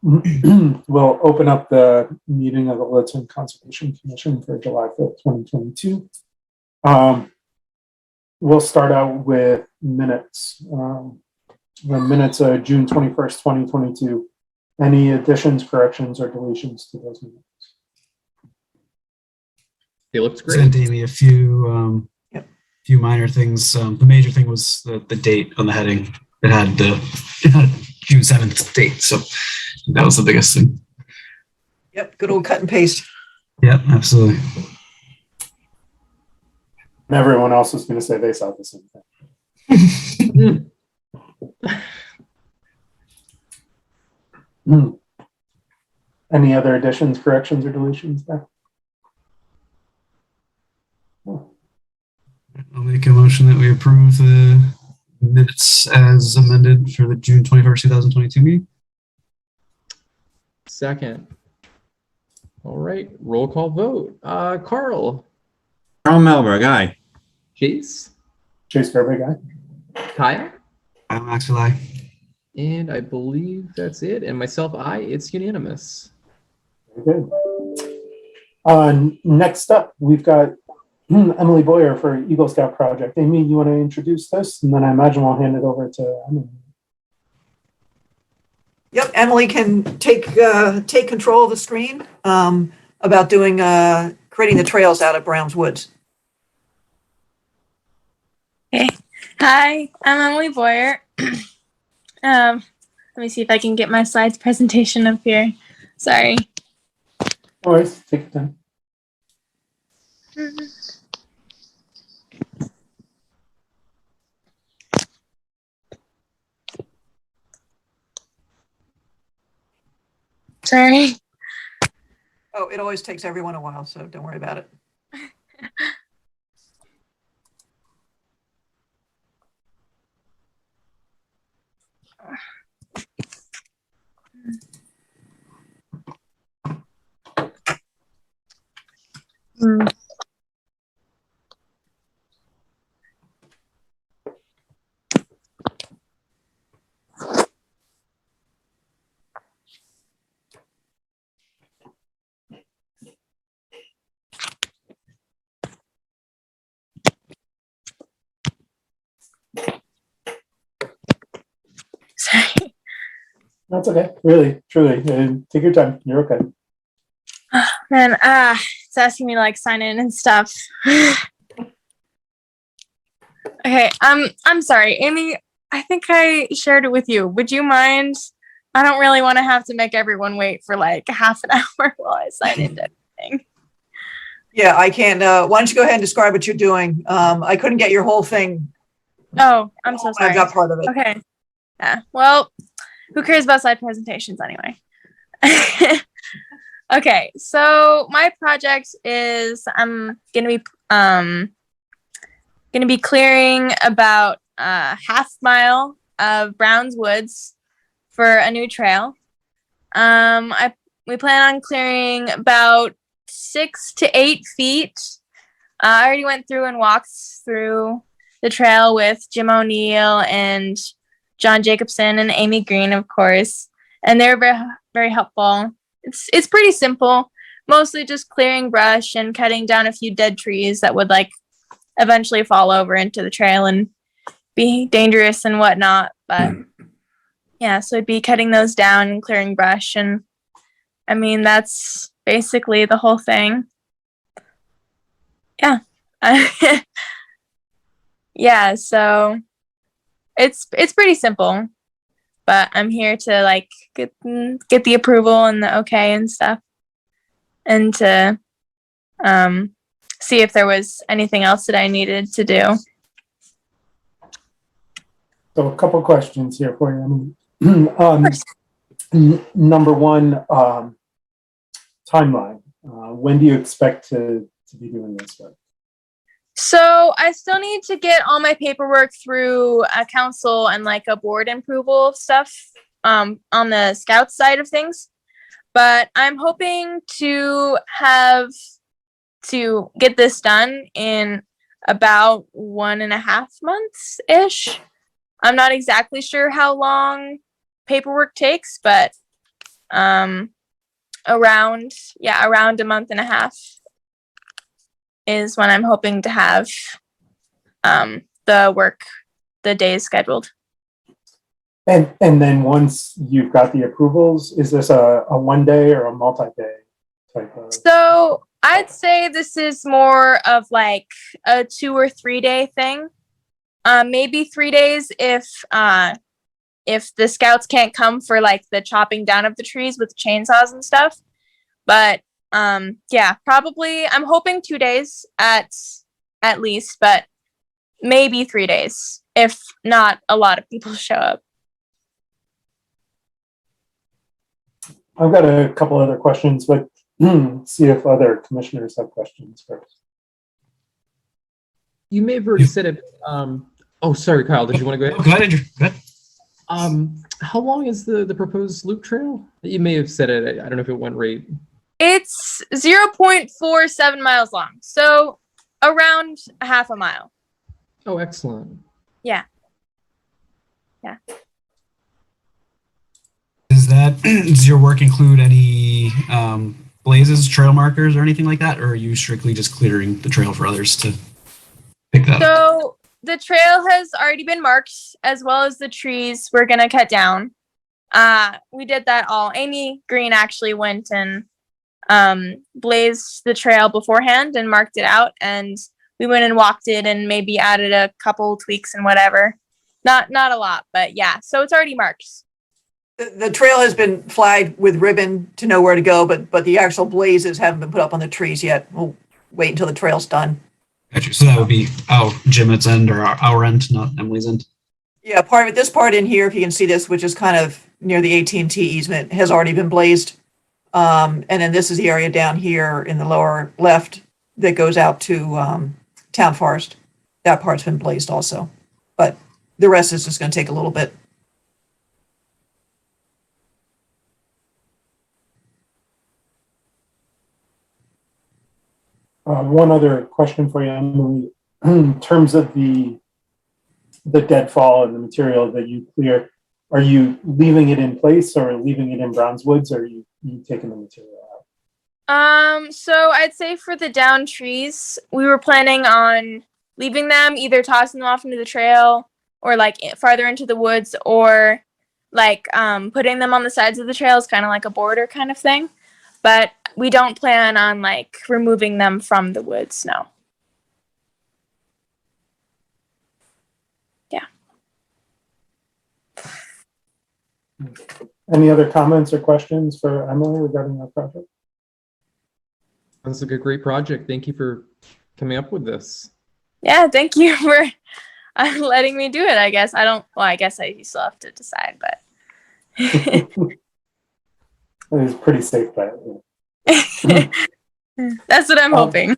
we'll open up the meeting of the Wetland Conservation Commission for July 5th, 2022. We'll start out with minutes. The minutes are June 21st, 2022. Any additions, corrections, or deletions to those minutes? It looks great. Sent Amy a few minor things. The major thing was the date on the heading. It had June 7th date, so that was the biggest thing. Yep, good old cut and paste. Yep, absolutely. And everyone else was going to say they saw the same thing. Any other additions, corrections, or deletions there? I'll make a motion that we approve the minutes as amended for the June 21st, 2022 meeting. Second. All right, roll call vote. Carl. Carl Melberg, aye. Chase. Chase Fairbank, aye. Kyle. I'm Maxwell, aye. And I believe that's it. And myself, it's unanimous. Very good. Next up, we've got Emily Boyer for Eagle Scout Project. Amy, you want to introduce this? And then I imagine we'll hand it over to Emily. Yep, Emily can take control of the screen about doing creating the trails out of Brown's Woods. Okay. Hi, I'm Emily Boyer. Let me see if I can get my slides presentation up here. Sorry. No worries, take your time. Sorry. Oh, it always takes everyone a while, so don't worry about it. Sorry. That's okay. Really, truly. Take your time. You're okay. Man, it's asking me to like sign in and stuff. Okay, I'm sorry, Amy. I think I shared it with you. Would you mind? I don't really want to have to make everyone wait for like half an hour while I sign into everything. Yeah, I can. Why don't you go ahead and describe what you're doing? I couldn't get your whole thing. Oh, I'm so sorry. I got part of it. Okay. Yeah. Well, who cares about slide presentations anyway? Okay, so my project is I'm gonna be clearing about a half mile of Brown's Woods for a new trail. We plan on clearing about 6 to 8 feet. I already went through and walked through the trail with Jim O'Neill and John Jacobson and Amy Green, of course, and they're very, very helpful. It's pretty simple, mostly just clearing brush and cutting down a few dead trees that would like eventually fall over into the trail and be dangerous and whatnot. But yeah, so it'd be cutting those down and clearing brush, and I mean that's basically the whole thing. Yeah. Yeah, so it's pretty simple, but I'm here to like get the approval and the okay and stuff, and to see if there was anything else that I needed to do. So a couple questions here for you. Number one, timeline. When do you expect to be doing this work? So I still need to get all my paperwork through a council and like a board approval stuff on the scout side of things. But I'm hoping to get this done in about 1.5 months ish. I'm not exactly sure how long paperwork takes, but around a month and a half is when I'm hoping to have the days scheduled. And then once you've got the approvals, is this a 1 day or a multi-day type of? So I'd say this is more of like a 2 or 3 day thing. Maybe 3 days if the scouts can't come for like the chopping down of the trees with chainsaws and stuff. But yeah, probably I'm hoping 2 days at least, but maybe 3 days if not a lot of people show up. I've got a couple other questions, but see if other commissioners have questions first. You may have already said it. Oh, sorry, Kyle. Did you want to go ahead? Go ahead, Andrew. Go ahead. How long is the proposed loop trail? You may have said it. I don't know if it went right. It's 0.47 miles long, so around half a mile. Oh, excellent. Yeah. Does your work include any blazes, trail markers, or anything like that, or are you strictly just clearing the trail for others to pick that up? So the trail has already been marked, as well as the trees we're gonna cut down. We did that all. Amy Green actually went and blazed the trail beforehand and marked it out, and we went and walked it and maybe added a couple tweaks and whatever. Not a lot, but yeah. So it's already marked. The trail has been flagged with ribbon to know where to go, but the actual blazes haven't been put up on the trees yet. We'll wait until the trail's done. Gotcha. So that would be Jim's end or our end, not Emily's end. Yeah, part of it, this part in here, if you can see this, which is kind of near the AT&T easement, has already been blazed. And then this is the area down here in the lower left that goes out to Town Forest. That part's been blazed also, but the rest is just going to take a little bit. One other question for you, Emily. In terms of the deadfall and the material that you clear, are you leaving it in place or leaving it in Brownswoods, or are you taking the material out? So I'd say for the down trees, we were planning on leaving them, either tossing them off into the trail or like farther into the woods, or like putting them on the sides of the trails, kind of like a border kind of thing. But we don't plan on like removing them from the woods, no. Yeah. Any other comments or questions for Emily regarding our project? Sounds like a great project. Thank you for coming up with this. Yeah, thank you for letting me do it, I guess. I guess I still have to decide, but. It was a pretty safe bet. That's what I'm hoping.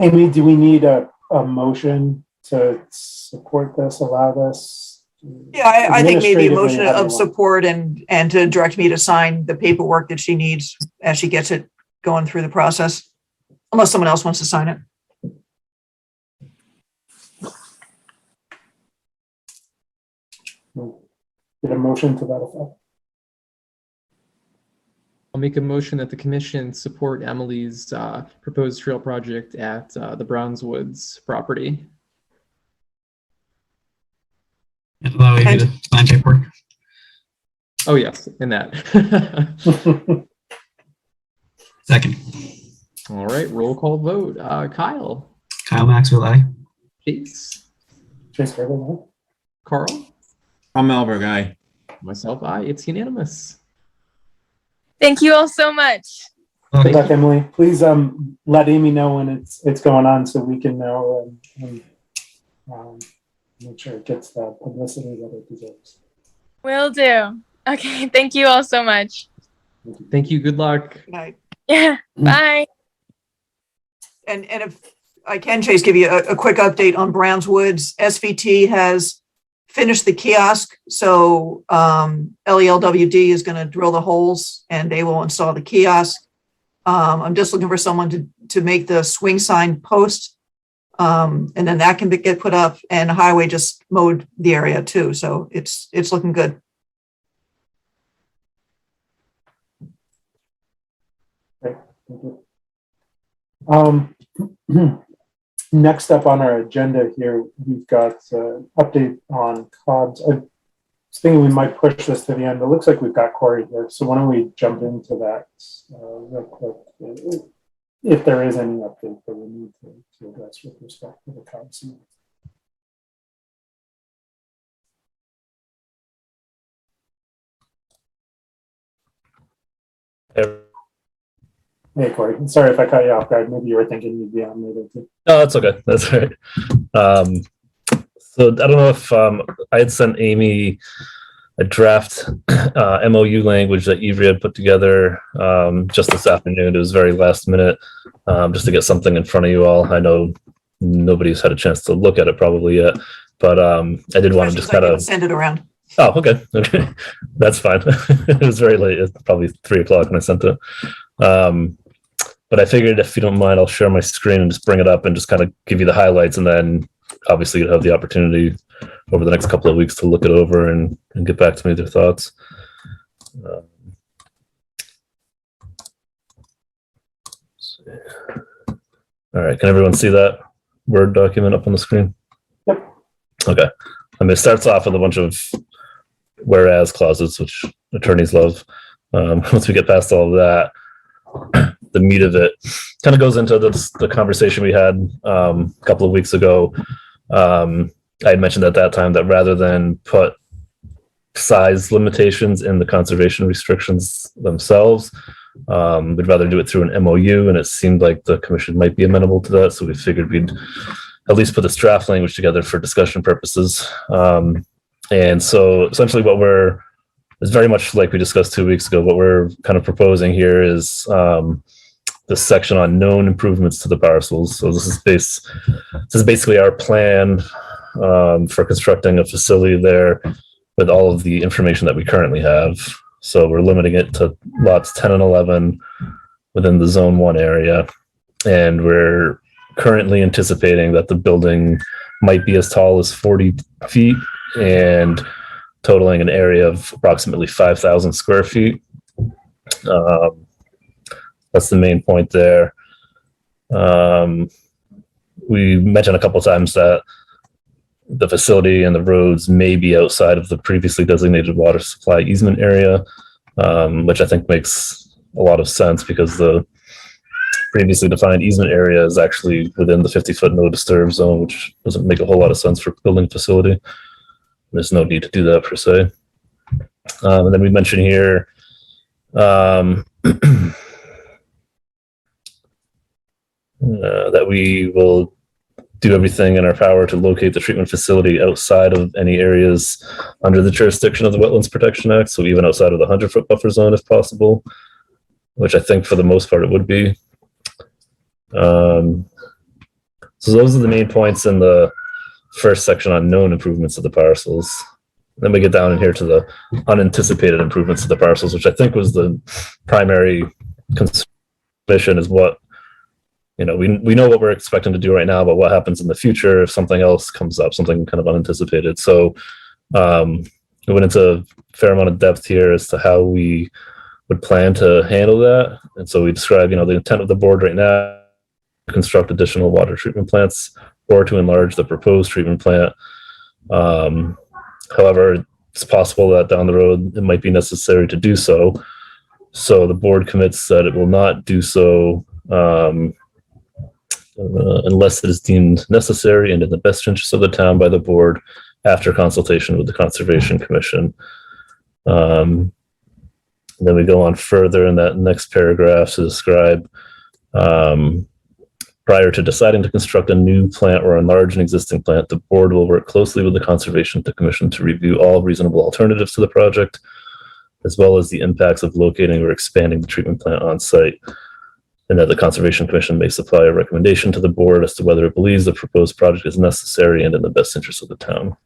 Amy, do we need a motion to support this, allow this? Yeah, I think maybe a motion Administratively, how do you of want? support and to direct me to sign the paperwork that she needs as she gets it going through the process, unless someone else wants to sign it. Get a motion to that effect. I'll make a motion that the commission support Emily's proposed trail project at the Brownswoods property. Allow you to sign paperwork. Oh yes, in that. Second. All right, roll call vote. Kyle, Kyle Maxwell, aye. Chase, Chase Fairbank, Carl, Tom Melberg, aye. myself, aye. It's unanimous. Thank you all so much. good luck, Emily. Please let Amy know when it's going on so we can know and make sure it gets the publicity that it deserves. Will do. Okay, thank you all so much. Thank you. Good luck. Good night. Yeah, bye. And if I can, Chase, give you a quick update on Brownswoods. SVT has finished the kiosk, so LELWD is going to drill the holes and they will install the kiosk. I'm just looking for someone to make the swing sign post, and then that can get put up. And the highway just mowed the area too, so it's looking good. Thank you. Next up on our agenda here, we've got update on CODs. I was thinking we might push this to the end. It looks like we've got Corey here, so why don't we jump into that real quick, if there is any update that we need to address with respect to the CODs. Hey, Corey. Sorry if I cut you off guard. Maybe you were thinking you'd be on later too. No, that's okay. That's all right. So I don't know if I had sent Amy a draft MOU language that Ivry had put together just this afternoon. It was very last minute, just to get something in front of you all. I know nobody's had a chance to look at it probably yet, but I did want to just kind of send it around. Oh, okay. Okay. That's fine. It was very late. It's probably 3:00 when I sent it. But I figured if you don't mind, I'll share my screen and just bring it up and just kind of give you the highlights. And then obviously you'll have the opportunity over the next couple of weeks to look it over and get back to me with your thoughts. All right. Can everyone see that Word document up on the screen? Yep. Okay. I mean, it starts off with a bunch of whereas clauses, which attorneys love. Once we get past all of that, the meat of it kind of goes into the conversation we had a couple of weeks ago. I had mentioned at that time that rather than put size limitations in the conservation restrictions themselves, we'd rather do it through an MOU, and it seemed like the commission might be amenable to that. So we figured we'd at least put this draft language together for discussion purposes. And so essentially what is very much like we discussed 2 weeks ago. What we're kind of proposing here is this section on known improvements to the parcels. So this is basically our plan for constructing a facility there with all of the information that we currently have. So we're limiting it to lots 10 and 11 within the Zone 1 area. And we're currently anticipating that the building might be as tall as 40 feet and totaling an area of approximately 5,000 square feet. That's the main point there. We mentioned a couple of times that the facility and the roads may be outside of the previously designated water supply easement area, which I think makes a lot of sense because the previously defined easement area is actually within the 50-foot no disturb zone, which doesn't make a whole lot of sense for building facility. There's no need to do that per se. And then we mentioned here that we will do everything in our power to locate the treatment facility outside of any areas under the jurisdiction of the Wetlands Protection Act. So even outside of the 100-foot buffer zone if possible, which I think for the most part it would be. So those are the main points in the first section on known improvements to the parcels. Then we get down in here to the unanticipated improvements to the parcels, which I think was the primary consideration is what, you know, we know what we're expecting to do right now, but what happens in the future if something else comes up, something kind of unanticipated. So we went into a fair amount of depth here as to how we would plan to handle that. And so we describe, you know, the intent of the board right now, construct additional water treatment plants or to enlarge the proposed treatment plant. However, it's possible that down the road it might be necessary to do so. So the board commits that it will not do so unless it is deemed necessary and in the best interest of the town by the board after consultation with the Conservation Commission. And then we go on further in that next paragraph to describe prior to deciding to construct a new plant or enlarge an existing plant, the board will work closely with the Conservation Commission to review all reasonable alternatives to the project, as well as the impacts of locating or expanding the treatment plant on site, and that the Conservation Commission may supply a recommendation to the board as to whether it believes the proposed project is necessary and in the best interest of the town.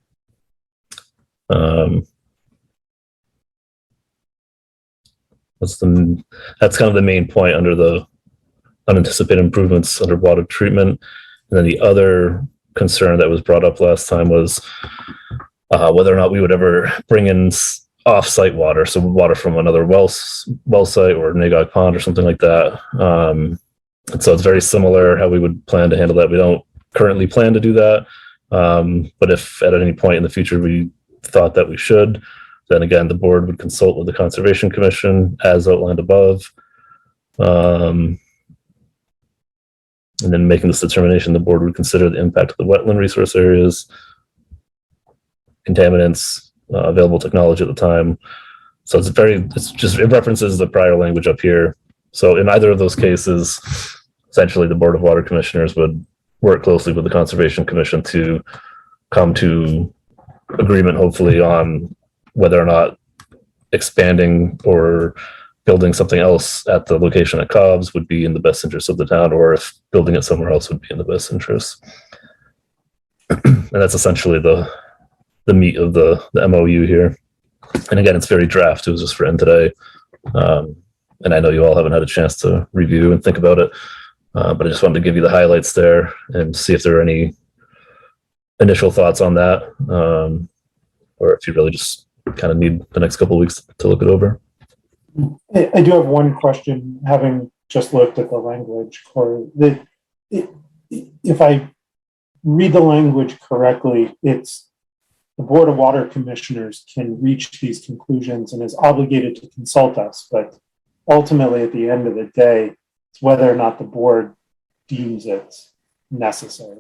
That's kind of the main point under the unanticipated improvements under water treatment. And then the other concern that was brought up last time was whether or not we would ever bring in off-site water, so water from another well site or Nagog Pond or something like that. And so it's very similar how we would plan to handle that. We don't currently plan to do that, but if at any point in the future we thought that we should, then again the board would consult with the Conservation Commission as outlined above. And then making this determination, the board would consider the impact of the wetland resource areas, contaminants, available technology at the time. So it references the prior language up here. So in either of those cases, essentially the Board of Water Commissioners would work closely with the Conservation Commission to come to agreement, hopefully, on whether or not expanding or building something else at the location at Cobb's would be in the best interest of the town, or if building it somewhere else would be in the best interest. And that's essentially the meat of the MOU here. And again, it's very draft. It was just written today. And I know you all haven't had a chance to review and think about it, but I just wanted to give you the highlights there and see if there are any initial thoughts on that, or if you really just kind of need the next couple of weeks to look it over. I do have one question, having just looked at the language, Corey. If I read the language correctly, it's the Board of Water Commissioners can reach these conclusions and is obligated to consult us, but ultimately at the end of the day, it's whether or not the board deems it necessary.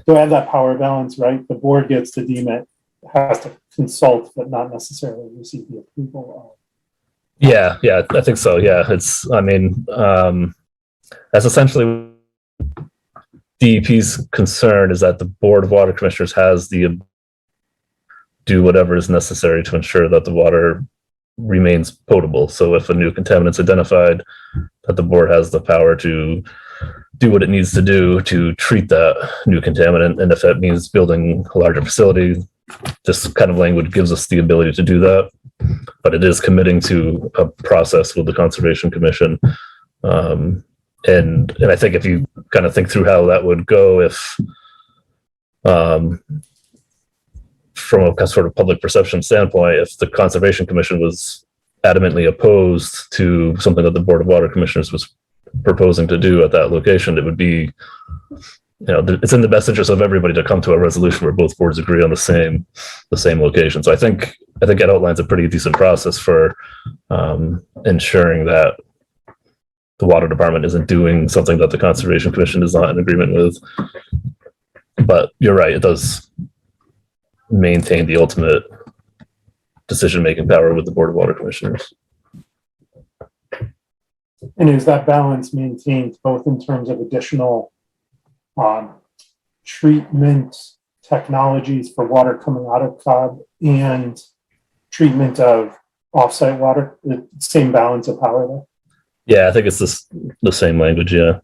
Do I have that power balance right? The board gets to deem it, has to consult, but not necessarily receive the approval of. Yeah, I think so. Yeah, that's essentially DEP's concern, is that the Board of Water Commissioners has the do whatever is necessary to ensure that the water remains potable. So if a new contaminant's identified, that the board has the power to do what it needs to do to treat that new contaminant. And if that means building a larger facility, this kind of language gives us the ability to do that. But it is committing to a process with the Conservation Commission. And I think if you kind of think through how that would go, if from a sort of public perception standpoint, if the Conservation Commission was adamantly opposed to something that the Board of Water Commissioners was proposing to do at that location, it would be, it's in the best interest of everybody to come to a resolution where both boards agree on the same location. So I think it outlines a pretty decent process for ensuring that the water department isn't doing something that the Conservation Commission is not in agreement with. But you're right, it does maintain the ultimate decision-making power with the Board of Water Commissioners. And is that balance maintained both in terms of additional treatment technologies for water coming out of Cobb and treatment of offsite water, the same balance of power there? Yeah, I think it's the same language. Yeah.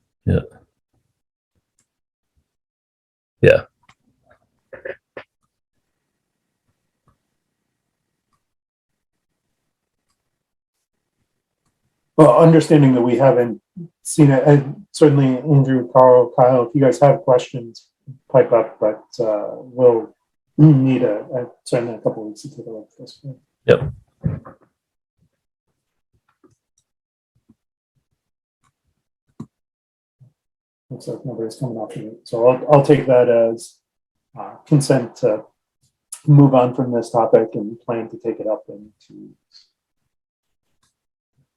Well, understanding that we haven't seen it, and certainly Andrew, Carl, Kyle, if you guys have questions, pipe up, but we'll need certainly a couple of weeks to take a look at this. Yep. Looks like nobody's coming off of it. So I'll take that as consent to move on from this topic and plan to take it up in 2 weeks.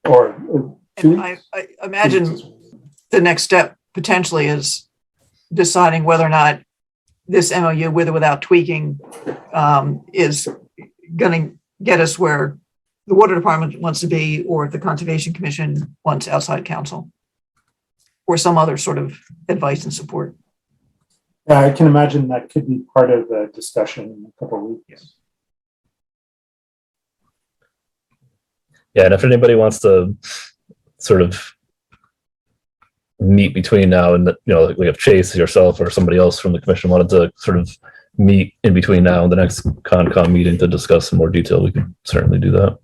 Or 2 weeks? I imagine the next step potentially is deciding whether or not this MOU, with or without tweaking, is going to get us where the water department wants to be, or if the Conservation Commission wants outside counsel, or some other sort of advice and support. Yeah, I can imagine that could be part of the discussion in a couple of weeks. Yes. Yeah, and if anybody wants to sort of meet between now and, like if Chase, yourself, or somebody else from the commission wanted to sort of meet in between now and the next Concom meeting to discuss in more detail, we could certainly do that.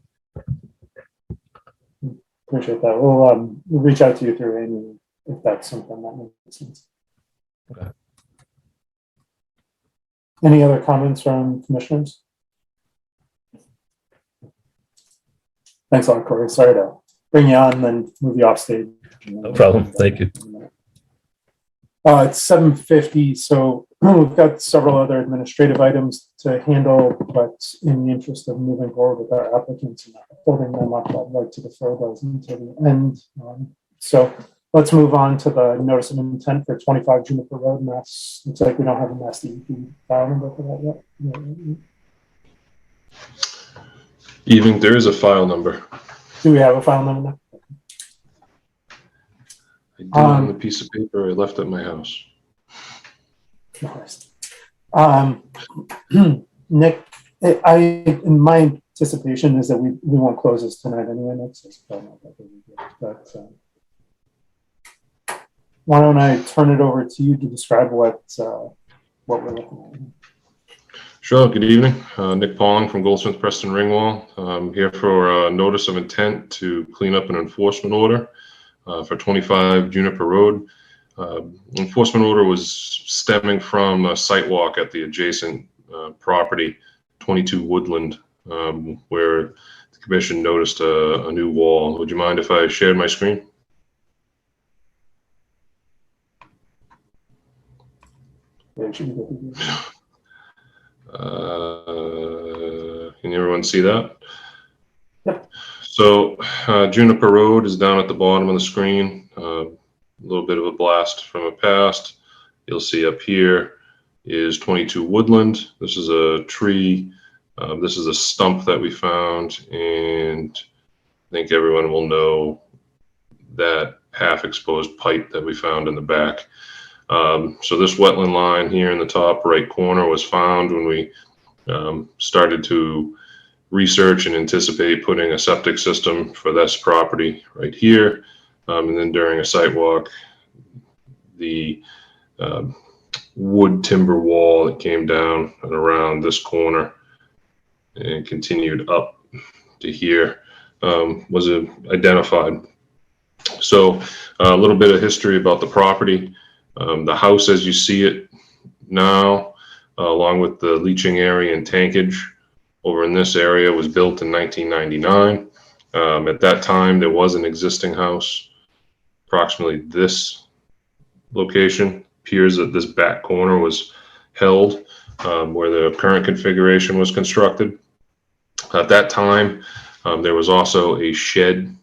Appreciate that. We'll reach out to you through Amy if that's something that makes sense. Okay. Any other comments from commissioners? Thanks a lot, Corey. Sorry to bring you on and then move you off stage. No problem. Thank you. It's 7:50, so we've got several other administrative items to handle, but in the interest of moving forward with our applicants and not holding them up, I'd like to defer those until the end. So let's move on to the notice of intent for 25 Juniper Road, and that's, looks like we don't have a Mass DEP file number for that yet. Evening, there is a file number. Do we have a file number now? I do on the piece of paper I left at my house. Nice. Nick, my anticipation is that we won't close this tonight anyway, Nick, so it's probably not that big a deal. But why don't I turn it over to you to describe what we're looking at? Sure, good evening. Nick Pauling from Goldsmith Preston Ringwall. I'm here for a notice of intent to clean up an enforcement order for 25 Juniper Road. Enforcement order was stemming from a site walk at the adjacent property, 22 Woodland, where the commission noticed a new wall. Would you mind if I shared my screen? Yeah, it should be good. Can everyone see that? Yep. So Juniper Road is down at the bottom of the screen. A little bit of a blast from the past. You'll see up here is 22 Woodland. This is a tree. This is a stump that we found, and I think everyone will know that half exposed pipe that we found in the back. So this wetland line here in the top right corner was found when we started to research and anticipate putting a septic system for this property right here. And then during a site walk, the wood timber wall that came down and around this corner and continued up to here was identified. So a little bit of history about the property. The house as you see it now, along with the leaching area and tankage over in this area, was built in 1999. At that time, there was an existing house. Approximately this location appears that this back corner was held where the current configuration was constructed. At that time, there was also a shed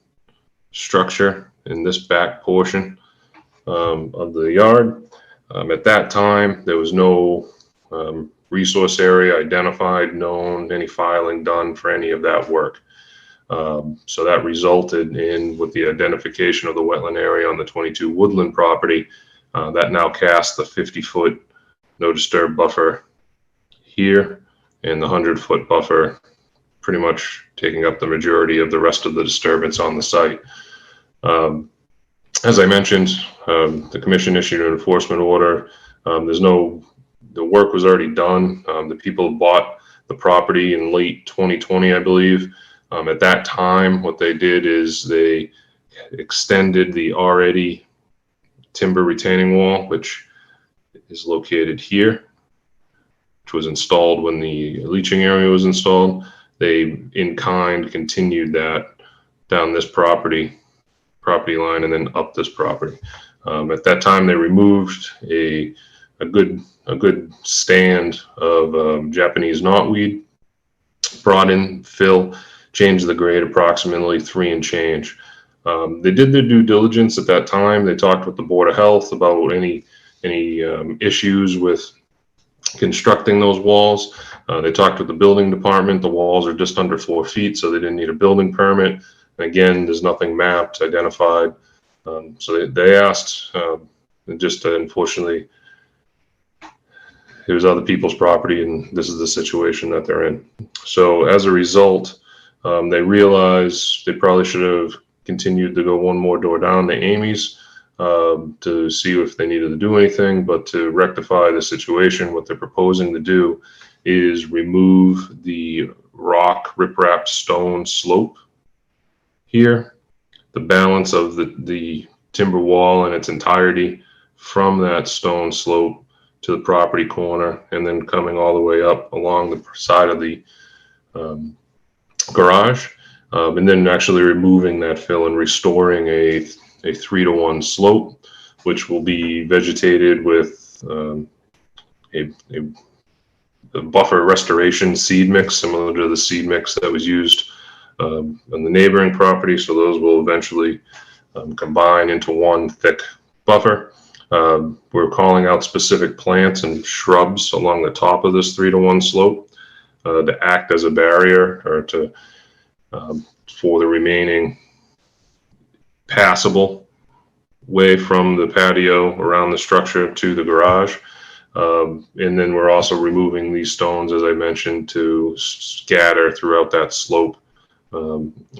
structure in this back portion of the yard. At that time, there was no resource area identified, known, any filing done for any of that work. So that resulted in, with the identification of the wetland area on the 22 Woodland property, that now casts the 50-foot no disturb buffer here and the 100-foot buffer pretty much taking up the majority of the rest of the disturbance on the site. As I mentioned, the commission issued an enforcement order. The work was already done. The people bought the property in late 2020, I believe. At that time, what they did is they extended the already timber retaining wall, which is located here, which was installed when the leaching area was installed. They, in kind, continued that down this property line and then up this property. At that time, they removed a good stand of Japanese knotweed, brought in fill, changed the grade approximately 3 and change. They did their due diligence at that time. They talked with the Board of Health about any issues with constructing those walls. They talked with the building department. The walls are just under 4 feet, so they didn't need a building permit. Again, there's nothing mapped, identified. So they asked, just unfortunately, it was other people's property, and this is the situation that they're in. So as a result, they realized they probably should have continued to go one more door down to Amy's to see if they needed to do anything. But to rectify the situation, what they're proposing to do is remove the rock riprap stone slope here, the balance of the timber wall in its entirety from that stone slope to the property corner, and then coming all the way up along the side of the garage. and then actually removing that fill and restoring a 3-to-1 slope, which will be vegetated with a buffer restoration seed mix, similar to the seed mix that was used on the neighboring property. So those will eventually combine into one thick buffer. We're calling out specific plants and shrubs along the top of this 3-to-1 slope to act as a barrier or to for the remaining passable way from the patio around the structure to the garage. And then we're also removing these stones, as I mentioned, to scatter throughout that slope,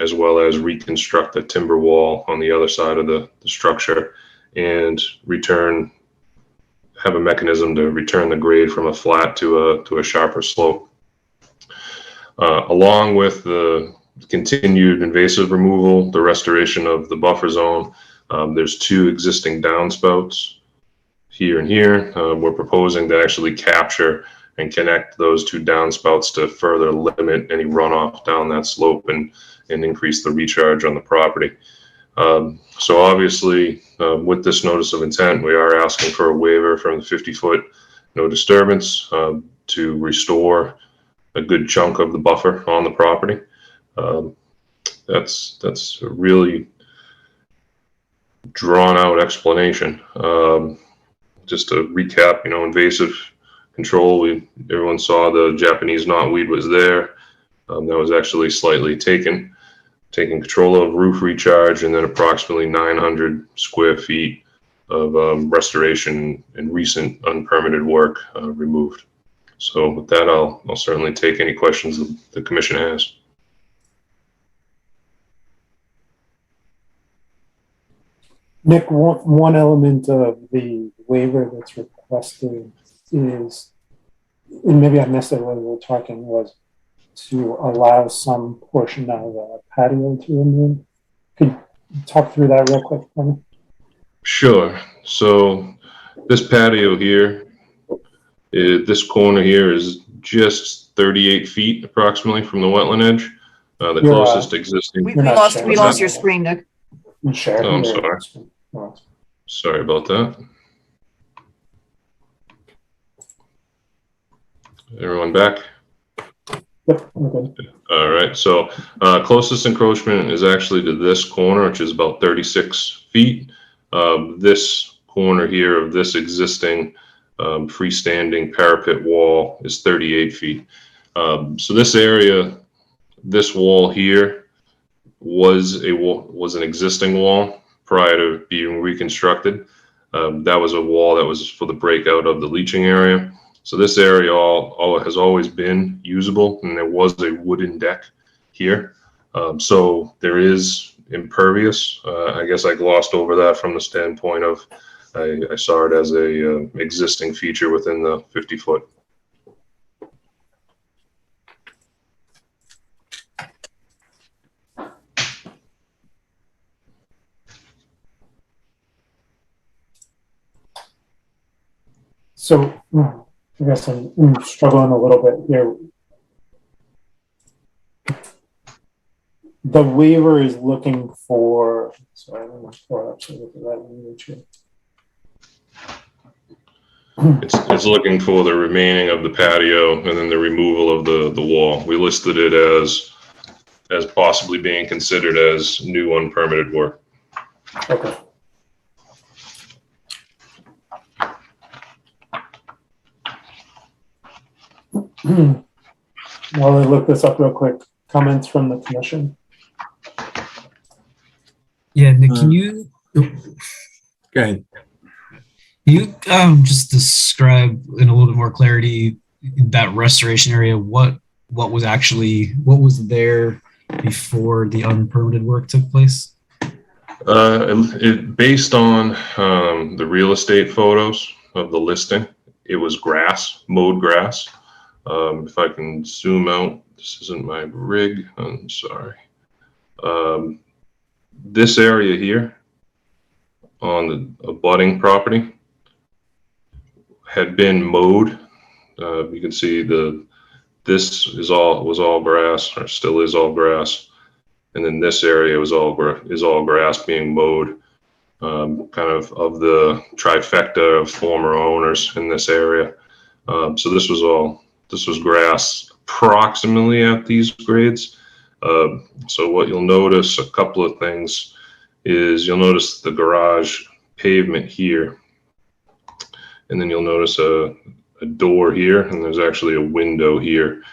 as well as reconstruct the timber wall on the other side of the structure and have a mechanism to return the grade from a flat to a sharper slope. Along with the continued invasive removal, the restoration of the buffer zone, there's 2 existing downspouts here and here. We're proposing to actually capture and connect those 2 downspouts to further limit any runoff down that slope and increase the recharge on the property. So obviously, with this notice of intent, we are asking for a waiver from the 50-foot no disturbance to restore a good chunk of the buffer on the property. That's a really drawn out explanation. Just to recap, invasive control, everyone saw the Japanese knotweed was there. That was actually slightly taking control of roof recharge, and then approximately 900 square feet of restoration and recent unpermitted work removed. So with that, I'll certainly take any questions the commission has. Nick, one element of the waiver that's requested is, and maybe I missed it when we were talking, was to allow some portion of the patio to remain. Could you talk through that real quick for me? Sure. So this patio here, this corner here is just 38 feet approximately from the wetland edge. The closest existing. We lost your screen, Nick. Share. Oh, I'm sorry. Sorry about that. Everyone back? Yep, okay. All right. So closest encroachment is actually to this corner, which is about 36 feet. This corner here of this existing freestanding parapet wall is 38 feet. So this area, this wall here was an existing wall prior to being reconstructed. That was a wall that was for the breakout of the leaching area. So this area all has always been usable, and there was a wooden deck here. So there is impervious. I guess I glossed over that from the standpoint of I saw it as a existing feature within the 50-foot. So I guess I'm struggling a little bit here. The waiver is looking for, sorry, I'm going to pull it up so I look at that language here. It's looking for the remaining of the patio and then the removal of the wall. We listed it as possibly being considered as new unpermitted work. Okay. While I look this up real quick, comments from the commission. Yeah, Nick, can you Go ahead. just describe in a little bit more clarity that restoration area? What was there before the unpermitted work took place? Based on the real estate photos of the listing, it was grass, mowed grass. If I can zoom out, this isn't my rig, I'm sorry. This area here on the abutting property had been mowed. You can see this was all grass, or still is all grass. and then this area is all grass being mowed. Kind of the trifecta of former owners in this area. So this was grass approximately at these grades. So what you'll notice, a couple of things, is you'll notice the garage pavement here, and then you'll notice a door here, and there's actually a window here.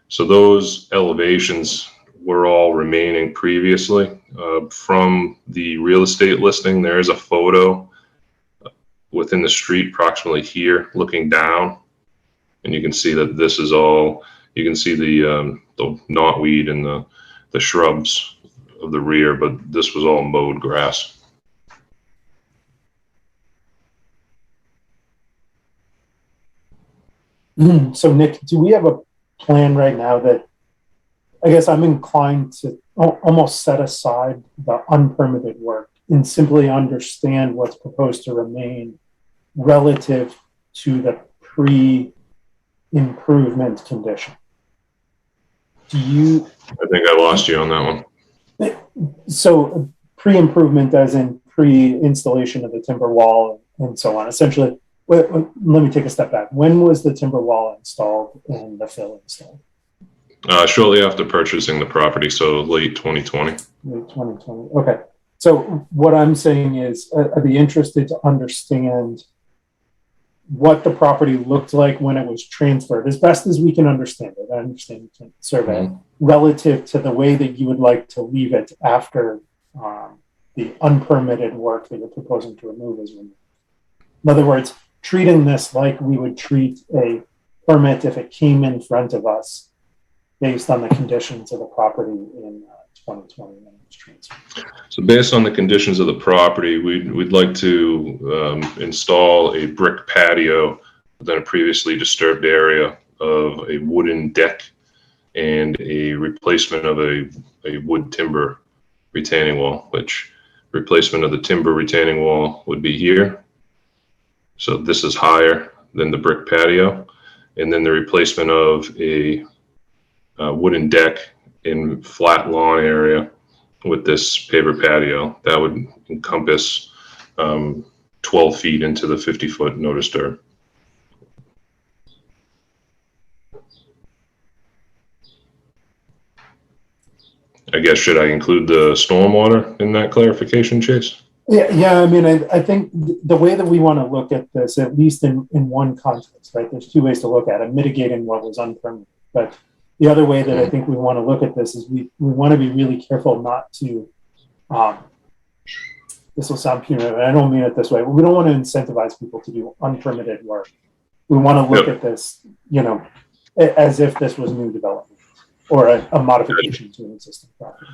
So those elevations were all remaining previously. From the real estate listing, there is a photo within the street approximately here looking down, and you can see that this is all, you can see the knotweed and the shrubs of the rear, but this was all mowed grass. So Nick, do we have a plan right now that, I guess I'm inclined to almost set aside the unpermitted work and simply understand what's proposed to remain relative to the pre-improvement condition? Do you? I think I lost you on that one. So pre-improvement as in pre-installation of the timber wall and so on. Essentially, let me take a step back. When was the timber wall installed and the fill installed? Shortly after purchasing the property, so late 2020. Late 2020. Okay. So what I'm saying is I'd be interested to understand what the property looked like when it was transferred, as best as we can understand it. I understand you can't survey relative to the way that you would like to leave it after the unpermitted work that you're proposing to remove is removed. In other words, treating this like we would treat a permit if it came in front of us based on the conditions of the property in 2020 when it was transferred. So based on the conditions of the property, we'd like to install a brick patio within a previously disturbed area of a wooden deck and a replacement of a wood timber retaining wall, which replacement of the timber retaining wall would be here. So this is higher than the brick patio. And then the replacement of a wooden deck in flat lawn area with this paver patio. That would encompass 12 feet into the 50-foot no disturb. I guess, should I include the stormwater in that clarification, Chase? Yeah. I mean, I think the way that we want to look at this, at least in one context, right? There's two ways to look at it: mitigating what was unpermitted. But the other way that I think we want to look at this is we want to be really careful not to. This will sound punitive, and I don't mean it this way. But we don't want to incentivize people to do unpermitted work. We want to look at this, as if this was new development or a modification to an existing property.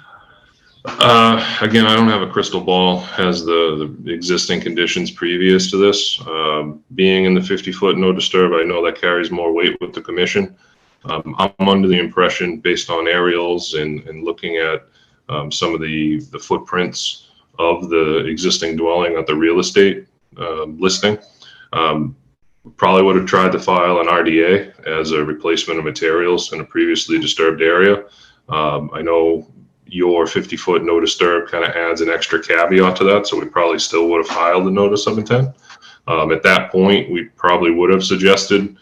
Again, I don't have a crystal ball as the existing conditions previous to this. Being in the 50-foot no disturb, I know that carries more weight with the commission. I'm under the impression, based on aerials and looking at some of the footprints of the existing dwelling at the real estate listing, probably would have tried to file an RDA as a replacement of materials in a previously disturbed area. I know your 50-foot no disturb kind of adds an extra caveat to that, so we probably still would have filed a notice of intent. At that point, we probably would have suggested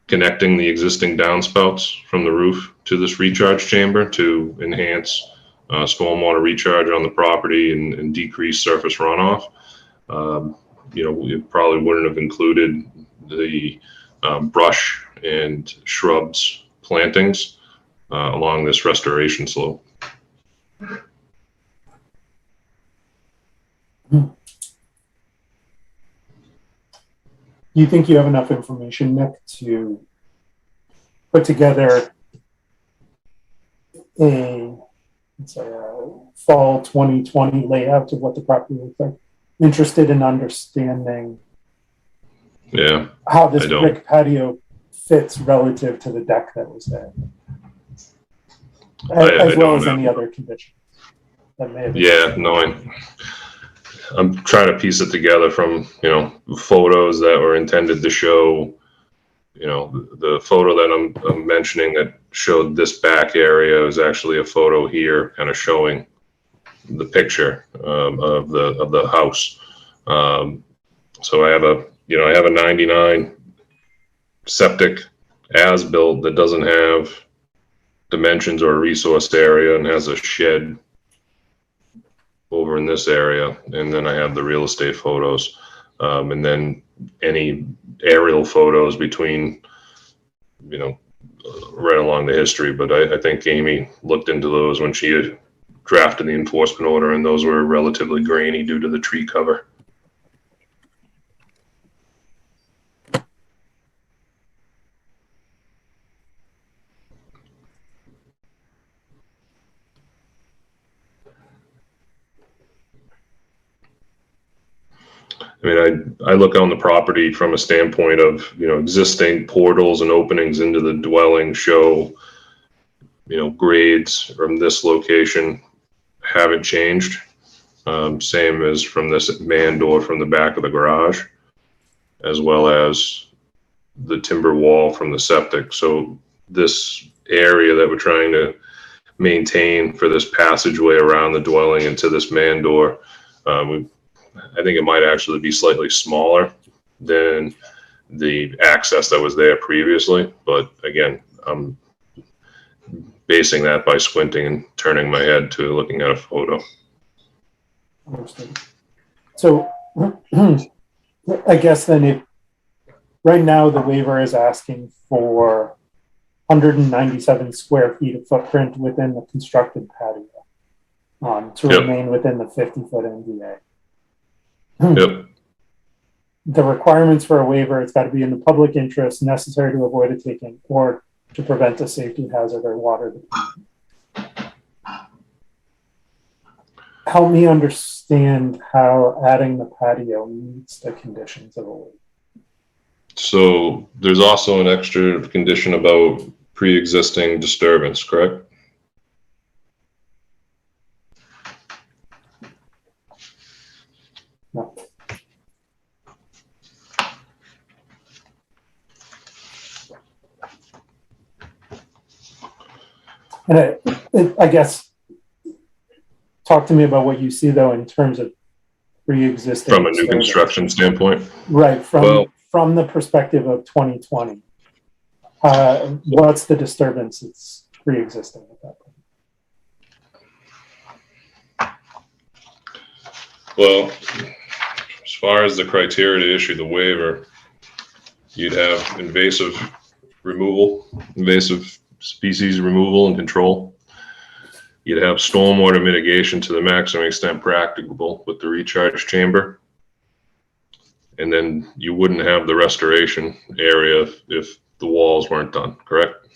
connecting the existing downspouts from the roof to this recharge chamber to enhance stormwater recharge on the property and decrease surface runoff. We probably wouldn't have included the brush and shrubs plantings along this restoration slope. Do you think you have enough information, Nick, to put together a fall 2020 layout of what the property looks like? Interested in understanding how this brick patio fits relative to the deck that was there, as well as any other conditions that may have been. I'm trying to piece it together from photos that were intended to show you know, the photo that I'm mentioning that showed this back area is actually a photo here, kind of showing the picture of the house. So I have a 99 septic as built that doesn't have dimensions or a resource area and has a shed over in this area. And then I have the real estate photos, and then any aerial photos between, you know, right along the history. But I think Amy looked into those when she had drafted the enforcement order, and those were relatively grainy due to the tree cover. I mean, I look on the property from a standpoint of, you know, existing portals and openings into the dwelling show, you know, grades from this location haven't changed. Same as from this man door from the back of the garage, as well as the timber wall from the septic. So this area that we're trying to maintain for this passageway around the dwelling into this man door, I think it might actually be slightly smaller than the access that was there previously. But again, I'm basing that by squinting and turning my head to looking at a photo. Understood. So I guess then if right now the waiver is asking for 197 square feet of footprint within the constructed patio to Yep. remain within the 50-foot NDA. Yep. The requirements for a waiver, it's got to be in the public interest, necessary to avoid a taking, or to prevent a safety hazard or water depletion. Help me understand how adding the patio meets the conditions of a waiver. So there's also an extra condition about pre-existing disturbance, correct? No. And I guess, talk to me about what you see though in terms of pre-existing. From a new disturbance. construction standpoint? Right, Well- from the perspective of 2020. What's the disturbance that's pre-existing at that point? Well, as far as the criteria to issue the waiver, you'd have invasive species removal and control. You'd have stormwater mitigation to the maximum extent practicable with the recharge chamber. And then you wouldn't have the restoration area if the walls weren't done, correct?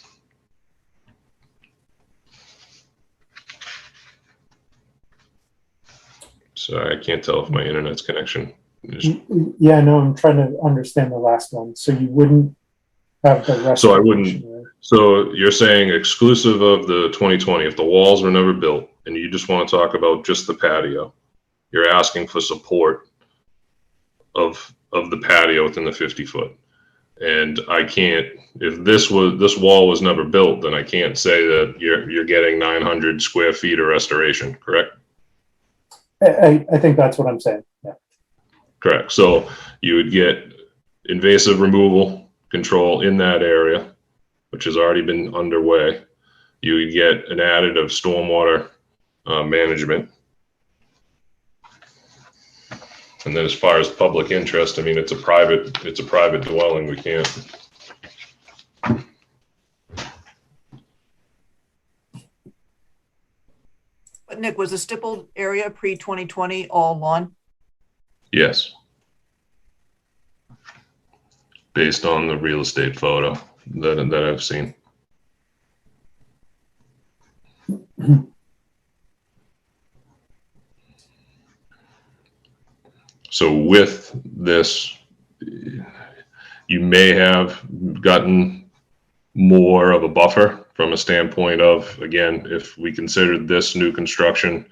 Sorry, I can't tell if my internet's connection is. Yeah, no, I'm trying to understand the last one. So you wouldn't have the rest. So I wouldn't. So you're saying exclusive of the 2020, if the walls were never built and you just want to talk about just the patio, you're asking for support of the patio within the 50-foot. And I can't, if this wall was never built, then I can't say that you're getting 900 square feet of restoration, correct? I think that's what I'm saying. Yeah. Correct. So you would get invasive removal control in that area, which has already been underway. You would get an additive stormwater management. And then as far as public interest, I mean, it's a private dwelling. We can't. But Nick, was the stippled area pre-2020 all lawn? Yes. Based on the real estate photo that I've seen. So with this, you may have gotten more of a buffer from a standpoint of, again, if we considered this new construction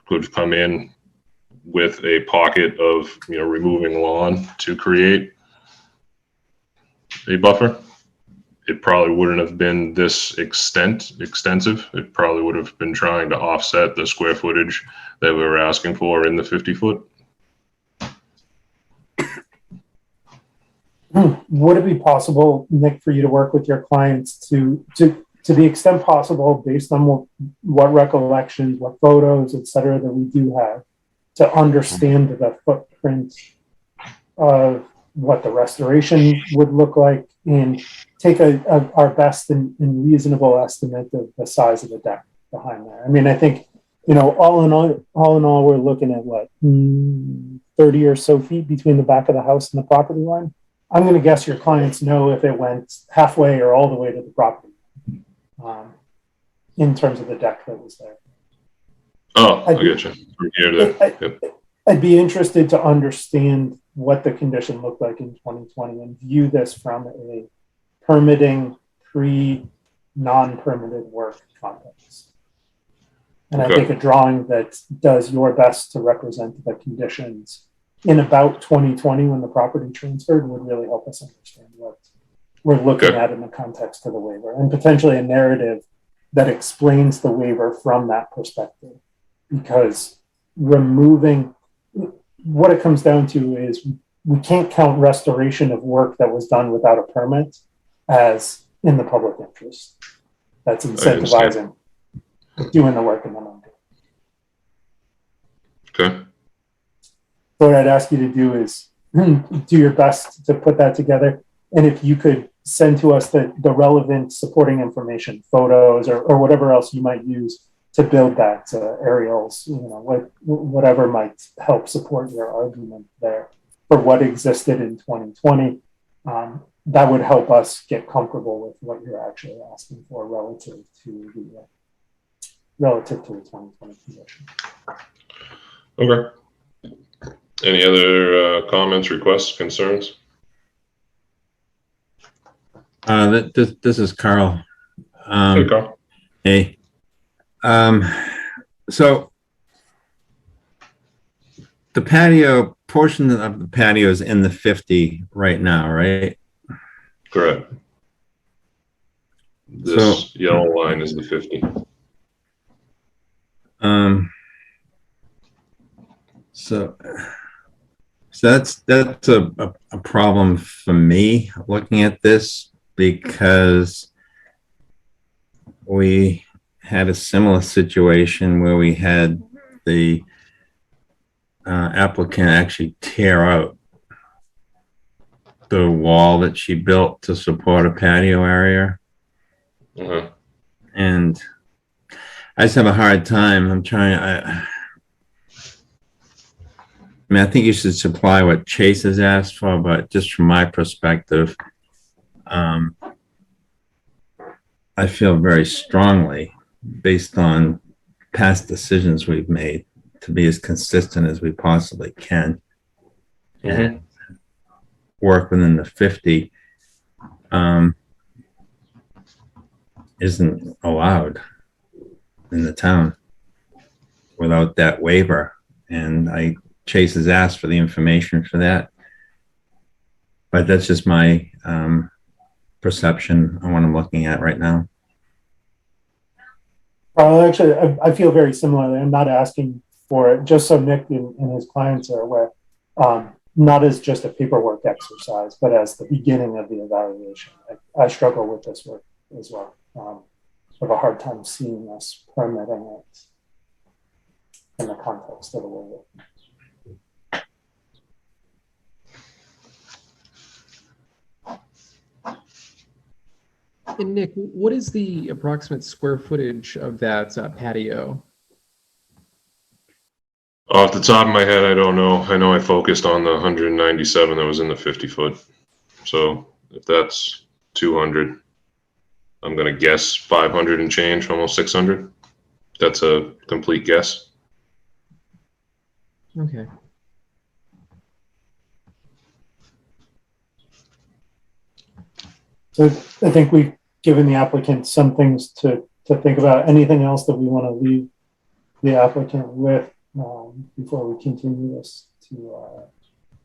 could come in with a pocket of, removing lawn to create a buffer. It probably wouldn't have been this extensive. It probably would have been trying to offset the square footage that we were asking for in the 50-foot. Would it be possible, Nick, for you to work with your clients to the extent possible, based on what recollections, what photos, et cetera, that we do have, to understand the footprint of what the restoration would look like and take our best and reasonable estimate of the size of the deck behind there? I mean, I think, all in all, we're looking at what, 30 or so feet between the back of the house and the property line. I'm going to guess your clients know if it went halfway or all the way to the property, in terms of the deck that was there. Oh, I get you. From here to there. Yep. I'd be interested to understand what the condition looked like in 2020 and view this from a permitting non-permitted work context. And Okay. I think a drawing that does your best to represent the conditions in about 2020 when the property transferred would really help us understand what we're looking at in the context of the waiver, and potentially a narrative that explains the waiver from that perspective. Because removing, what it comes down to is we can't count restoration of work that was done without a permit as in the public interest. That's incentivizing doing the work in the non. Okay. So what I'd ask you to do is do your best to put that together. And if you could send to us the relevant supporting information, photos, or whatever else you might use to build that, aerials, whatever might help support your argument there for what existed in 2020, that would help us get comfortable with what you're actually asking for relative to the 2020 condition. Okay. Any other comments, requests, concerns? This is Carl. Hey, Carl. Hey. So the patio portion of the patio is in the 50 right now, right? Correct. This yellow line is the 50. So that's a problem for me looking at this, because we had a similar situation where we had the applicant actually tear out the wall that she built to support a patio area. Uh-huh. And I just have a hard time. I mean, I think you should supply what Chase has asked for, but just from my perspective, I feel very strongly, based on past decisions we've made, to be as consistent as we possibly can and work within the 50 isn't allowed in the town without that waiver. And Chase has asked for the information for that, but that's just my perception on what I'm looking at right now. Actually, I feel very similarly. I'm not asking for it, just so Nick and his clients are aware, not as just a paperwork exercise, but as the beginning of the evaluation. I struggle with this work as well. I have a hard time seeing us permitting it in the context of the waiver. And Nick, what is the approximate square footage of that patio? Off the top of my head, I don't know. I know I focused on the 197 that was in the 50-foot. So if that's 200, I'm going to guess 500 and change, almost 600. That's a complete guess. Okay. So I think we've given the applicant some things to think about. Anything else that we want to leave the applicant with before we continue this to?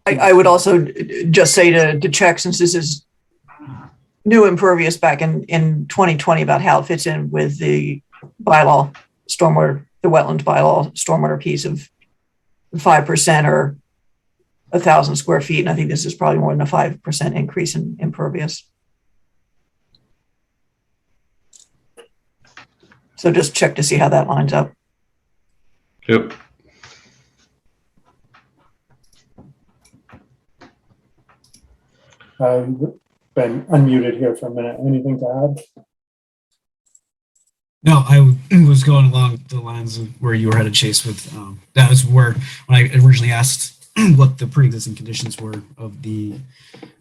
I would also just say to check, since this is new impervious back in 2020 about how it fits in with the bylaw, stormwater, the wetland bylaw, stormwater piece of 5% or 1,000 square feet. And I think this is probably more than a 5% increase in impervious. So just check to see how that lines up. Yep. Been unmuted here for a minute. Anything to add? No, I was going along the lines of where you were headed, Chase. With that was where when I originally asked what the pre-existing conditions were of the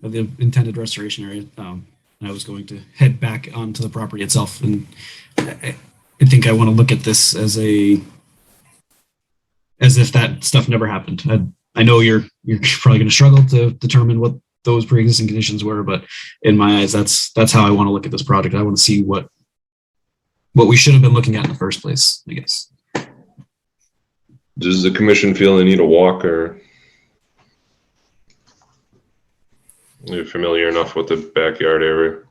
intended restoration area. I was going to head back onto the property itself, and I think I want to look at this as if that stuff never happened. I know you're probably going to struggle to determine what those pre-existing conditions were, but in my eyes, that's how I want to look at this project. I want to see what we should have been looking at in the first place, I guess. Does the commission feel they need a walk, or are you familiar enough with the backyard area?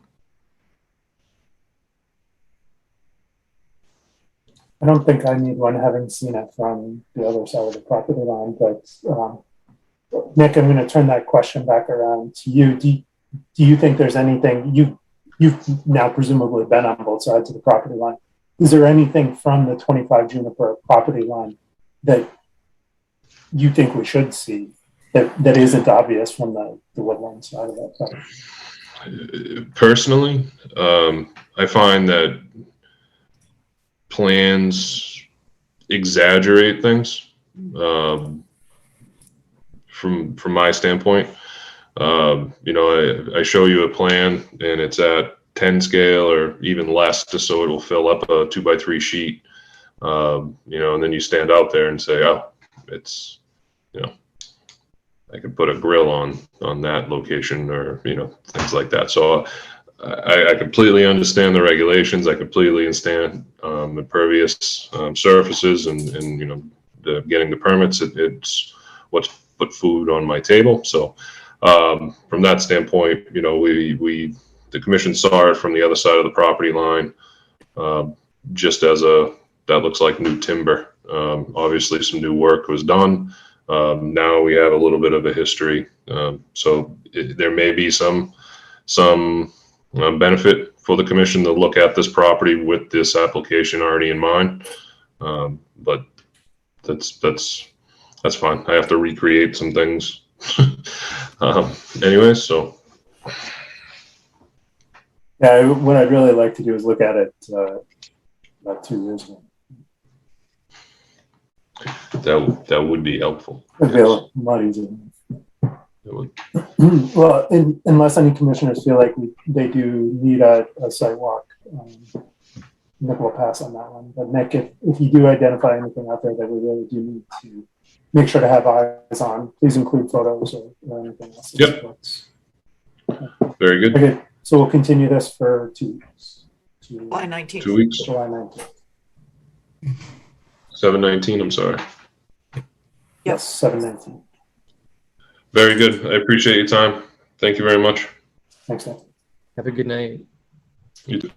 I don't think I need one, having seen it from the other side of the property line, but Nick, I'm going to turn that question back around to you. Do you think there's anything, you've now presumably been on both sides of the property line. Is there anything from the 25 Juniper property line that you think we should see that isn't obvious from the woodland side of that property? Personally, I find that plans exaggerate things. From my standpoint, I show you a plan and it's at 10 scale or even less, just so it will fill up a 2x3 sheet, and then you stand out there and say, oh, it's, I could put a grill on that location, or, things like that. So I completely understand the regulations. I completely understand impervious surfaces and getting the permits. It's what's put food on my table. So from that standpoint, the commission saw it from the other side of the property line, just as that looks like new timber. Obviously some new work was done. Now we have a little bit of a history. So there may be some benefit for the commission to look at this property with this application already in mind. But that's fine. I have to recreate some things. Anyways, so. Yeah, what I'd really like to do is look at it about 2 years ago. That would be helpful. It'd be a lot easier. It would. Well, unless any commissioners feel like they do need a site walk, Nick will pass on that one. But Nick, if you do identify anything out there that we really do need to make sure to have eyes on, please include photos or anything else. Yep. Very good. Okay, so we'll continue this for 2 weeks. July 19th. 2 weeks. July 19th. 7/19. I'm sorry. Yes, 7/19. Very good. I appreciate your time. Thank you very much. Thanks, Nick. Have a good night. You too.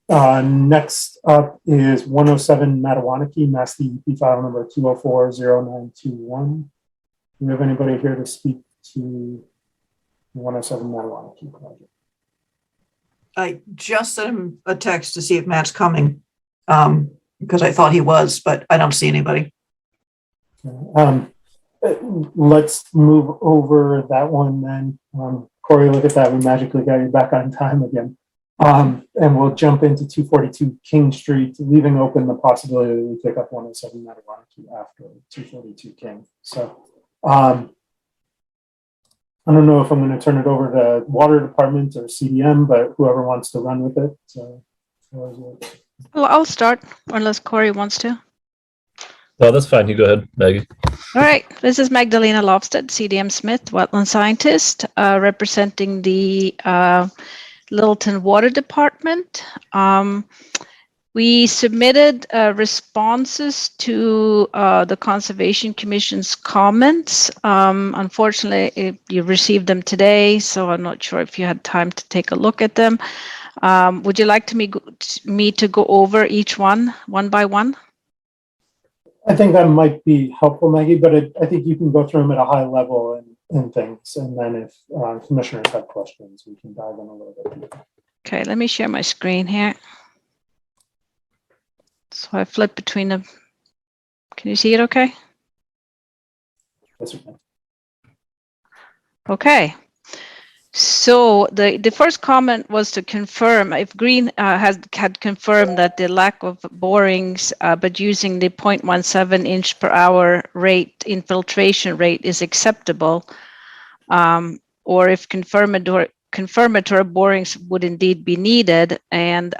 And next up is 107 Mattawanakee, Mass DEP file number 2040921. Do you have anybody here to speak to 107 Mattawanakee project? I just sent him a text to see if Matt's coming, because I thought he was, but I don't see anybody. Let's move over that one then. Corey, look at that. We magically got you back on time again. And we'll jump into 242 King Street, leaving open the possibility that we pick up 107 Mattawanakee after 242 King. So I don't know if I'm going to turn it over to Water Department or CDM, but whoever wants to run with it. Well, I'll start unless Corey wants to. No, that's fine. You go ahead, Maggie. All right. This is Magdalena Lofsted, CDM Smith, wetland scientist, representing the Littleton Water Department. We submitted responses to the Conservation Commission's comments. Unfortunately, you received them today, so I'm not sure if you had time to take a look at them. Would you like me to go over each one by one? I think that might be helpful, Maggie, but I think you can go through them at a high level and things. And then if commissioners have questions, we can dive in a little bit deeper. Okay, let me share my screen here. So I flip between them. Can you see it okay? Yes, okay. Okay. So the first comment was to confirm if Green had confirmed that the lack of borings, but using the 0.17 inch per hour rate, infiltration rate is acceptable, or if confirmatory borings would indeed be needed. And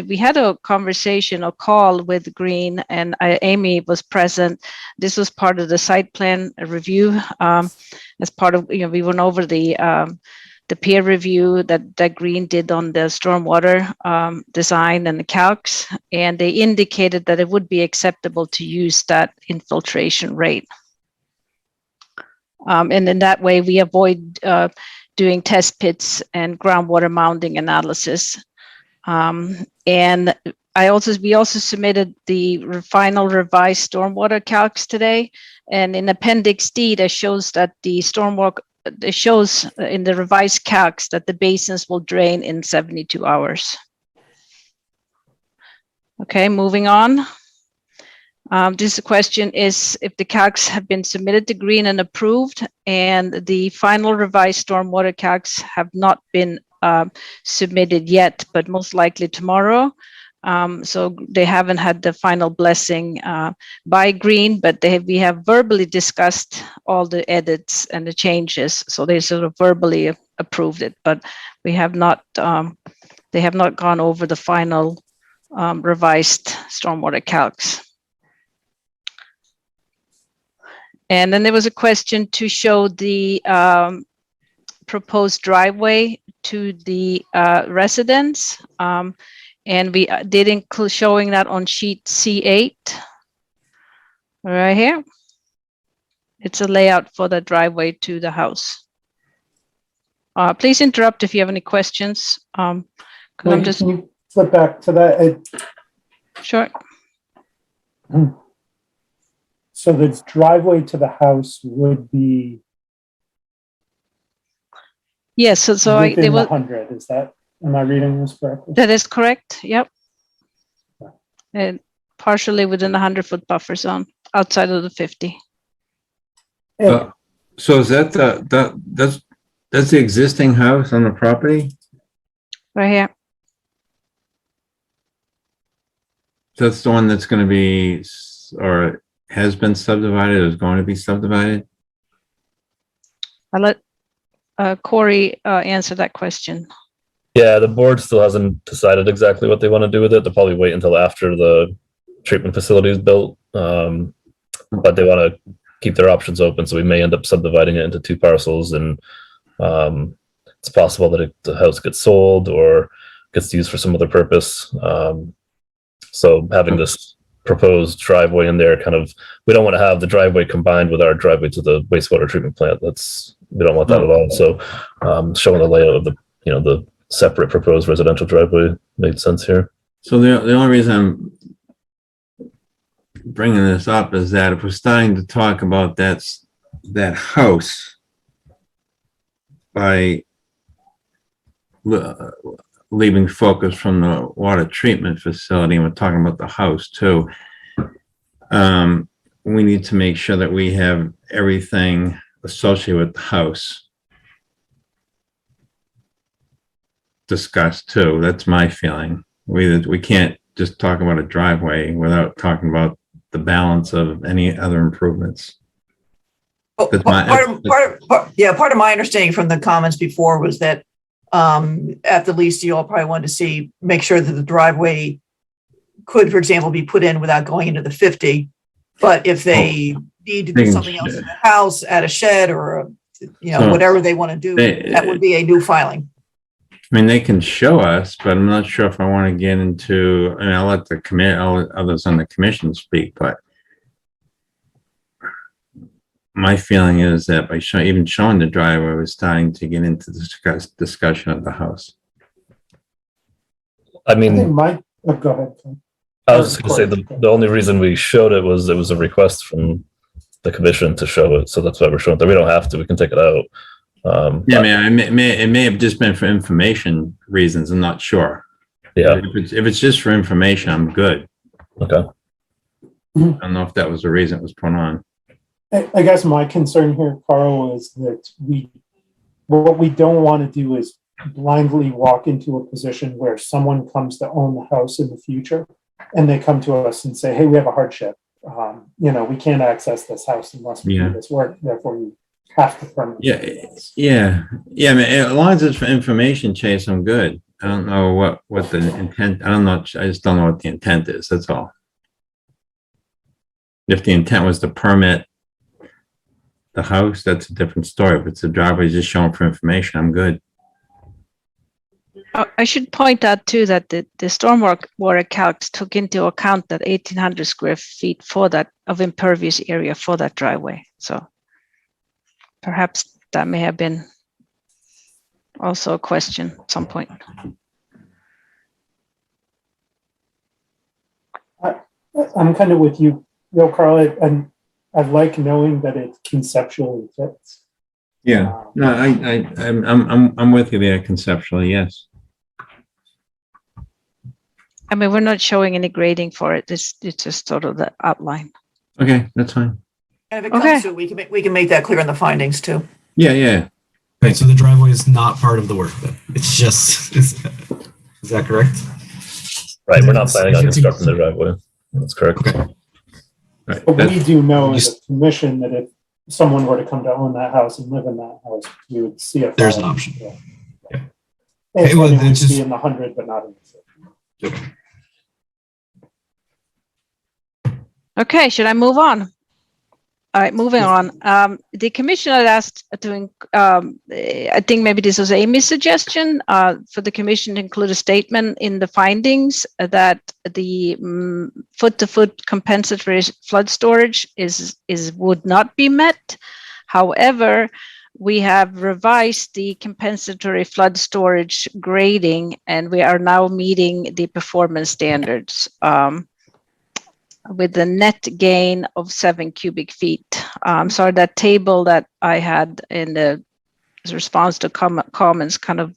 we had a conversation, a call with Green, and Amy was present. This was part of the site plan review. As part of, we went over the peer review that Green did on the stormwater design and the calcs, and they indicated that it would be acceptable to use that infiltration rate. And in that way, we avoid doing test pits and groundwater mounding analysis. And we also submitted the final revised stormwater calcs today. And in Appendix D, that shows that the stormwater, it shows in the revised calcs that the basins will drain in 72 hours. Okay, moving on. This question is if the calcs have been submitted to Green and approved, and the final revised stormwater calcs have not been submitted yet, but most likely tomorrow. So they haven't had the final blessing by Green, but we have verbally discussed all the edits and the changes. So they sort of verbally approved it, but we have not, they have not gone over the final revised stormwater calcs. And then there was a question to show the proposed driveway to the residence. And we did include showing that on sheet C8 right here. It's a layout for the driveway to the house. Please interrupt if you have any questions. Can you flip back to that? Sure. So the driveway to the house would be yes. So within the 100. Is that? Am I reading this correctly? That is correct. Yep. And partially within the 100-foot buffer zone, outside of the 50. So is that that's the existing house on the property? Right here. That's the one that's going to be, or has been subdivided, or is going to be subdivided? I'll let Corey answer that question. Yeah, the board still hasn't decided exactly what they want to do with it. They'll probably wait until after the treatment facility is built. But they want to keep their options open, so we may end up subdividing it into 2 parcels, and it's possible that the house gets sold or gets used for some other purpose. So having this proposed driveway in there, we don't want to have the driveway combined with our driveway to the wastewater treatment plant. We don't want that at all. So showing the layout of the separate proposed residential driveway made sense here. So the only reason I'm bringing this up is that if we're starting to talk about that house by leaving focus from the water treatment facility, and we're talking about the house too, we need to make sure that we have everything associated with the house discussed too. That's my feeling. We can't just talk about a driveway without talking about the balance of any other improvements. Part of my understanding from the comments before was that at the least you all probably wanted to make sure that the driveway could, for example, be put in without going into the 50. But if they need to do something else in the house, add a shed or whatever they want to do, that would be a new filing. I mean, they can show us, but I'm not sure if I want to get into, and I'll let I'll let others on the commission speak, but my feeling is that by even showing the driveway, we're starting to get into the discussion of the house. I I think mean, go ahead. Tom. I was just going to say the only reason we showed it was a request from the commission to show it, so that's why we're showing it. We don't have to. We can take it out. Yeah, I mean, it may have just been for information reasons. I'm not sure. Yeah. If it's just for information, I'm good. Okay. I don't know if that was the reason it was put on. I guess my concern here, Carl, is that what we don't want to do is blindly walk into a position where someone comes to own the house in the future and they come to us and say, hey, we have a hardship. We can't access this house unless we do this work. Therefore, you have to permit. Yeah. I mean, as long as it's for information, Chase, I'm good. I don't know what the intent. I just don't know what the intent is. That's all. If the intent was to permit the house, that's a different story. If it's a driveway just showing for information, I'm good. I should point out too that the stormwater calcs took into account that 1,800 square feet for that of impervious area for that driveway. So perhaps that may have been also a question at some point. I'm kind of with you, though, Carl. I like knowing that it conceptually fits. Yeah, no, I'm with you there conceptually. Yes. I mean, we're not showing any grading for it. It's just sort of the outline. Okay, that's fine. And if it comes to, we can make that clear in the findings too. Yeah. Okay, so the driveway is not part of the work, but it's just, is that correct? Right. We're not planning on constructing the driveway. That's correct. Okay. Right. But we do know as a commission that if someone were to come to own that house and live in that house, we would see it. There's an option. Yeah. Yeah. And Hey, well, it would it's just- be in the 100, but not in the 50. Okay, should I move on? All right, moving on. The commission had asked to, I think maybe this was Amy's suggestion, for the commission to include a statement in the findings that the foot-to-foot compensatory flood storage would not be met. However, we have revised the compensatory flood storage grading, and we are now meeting the performance standards. With the net gain of 7 cubic feet. So that table that I had in the response to comments kind of,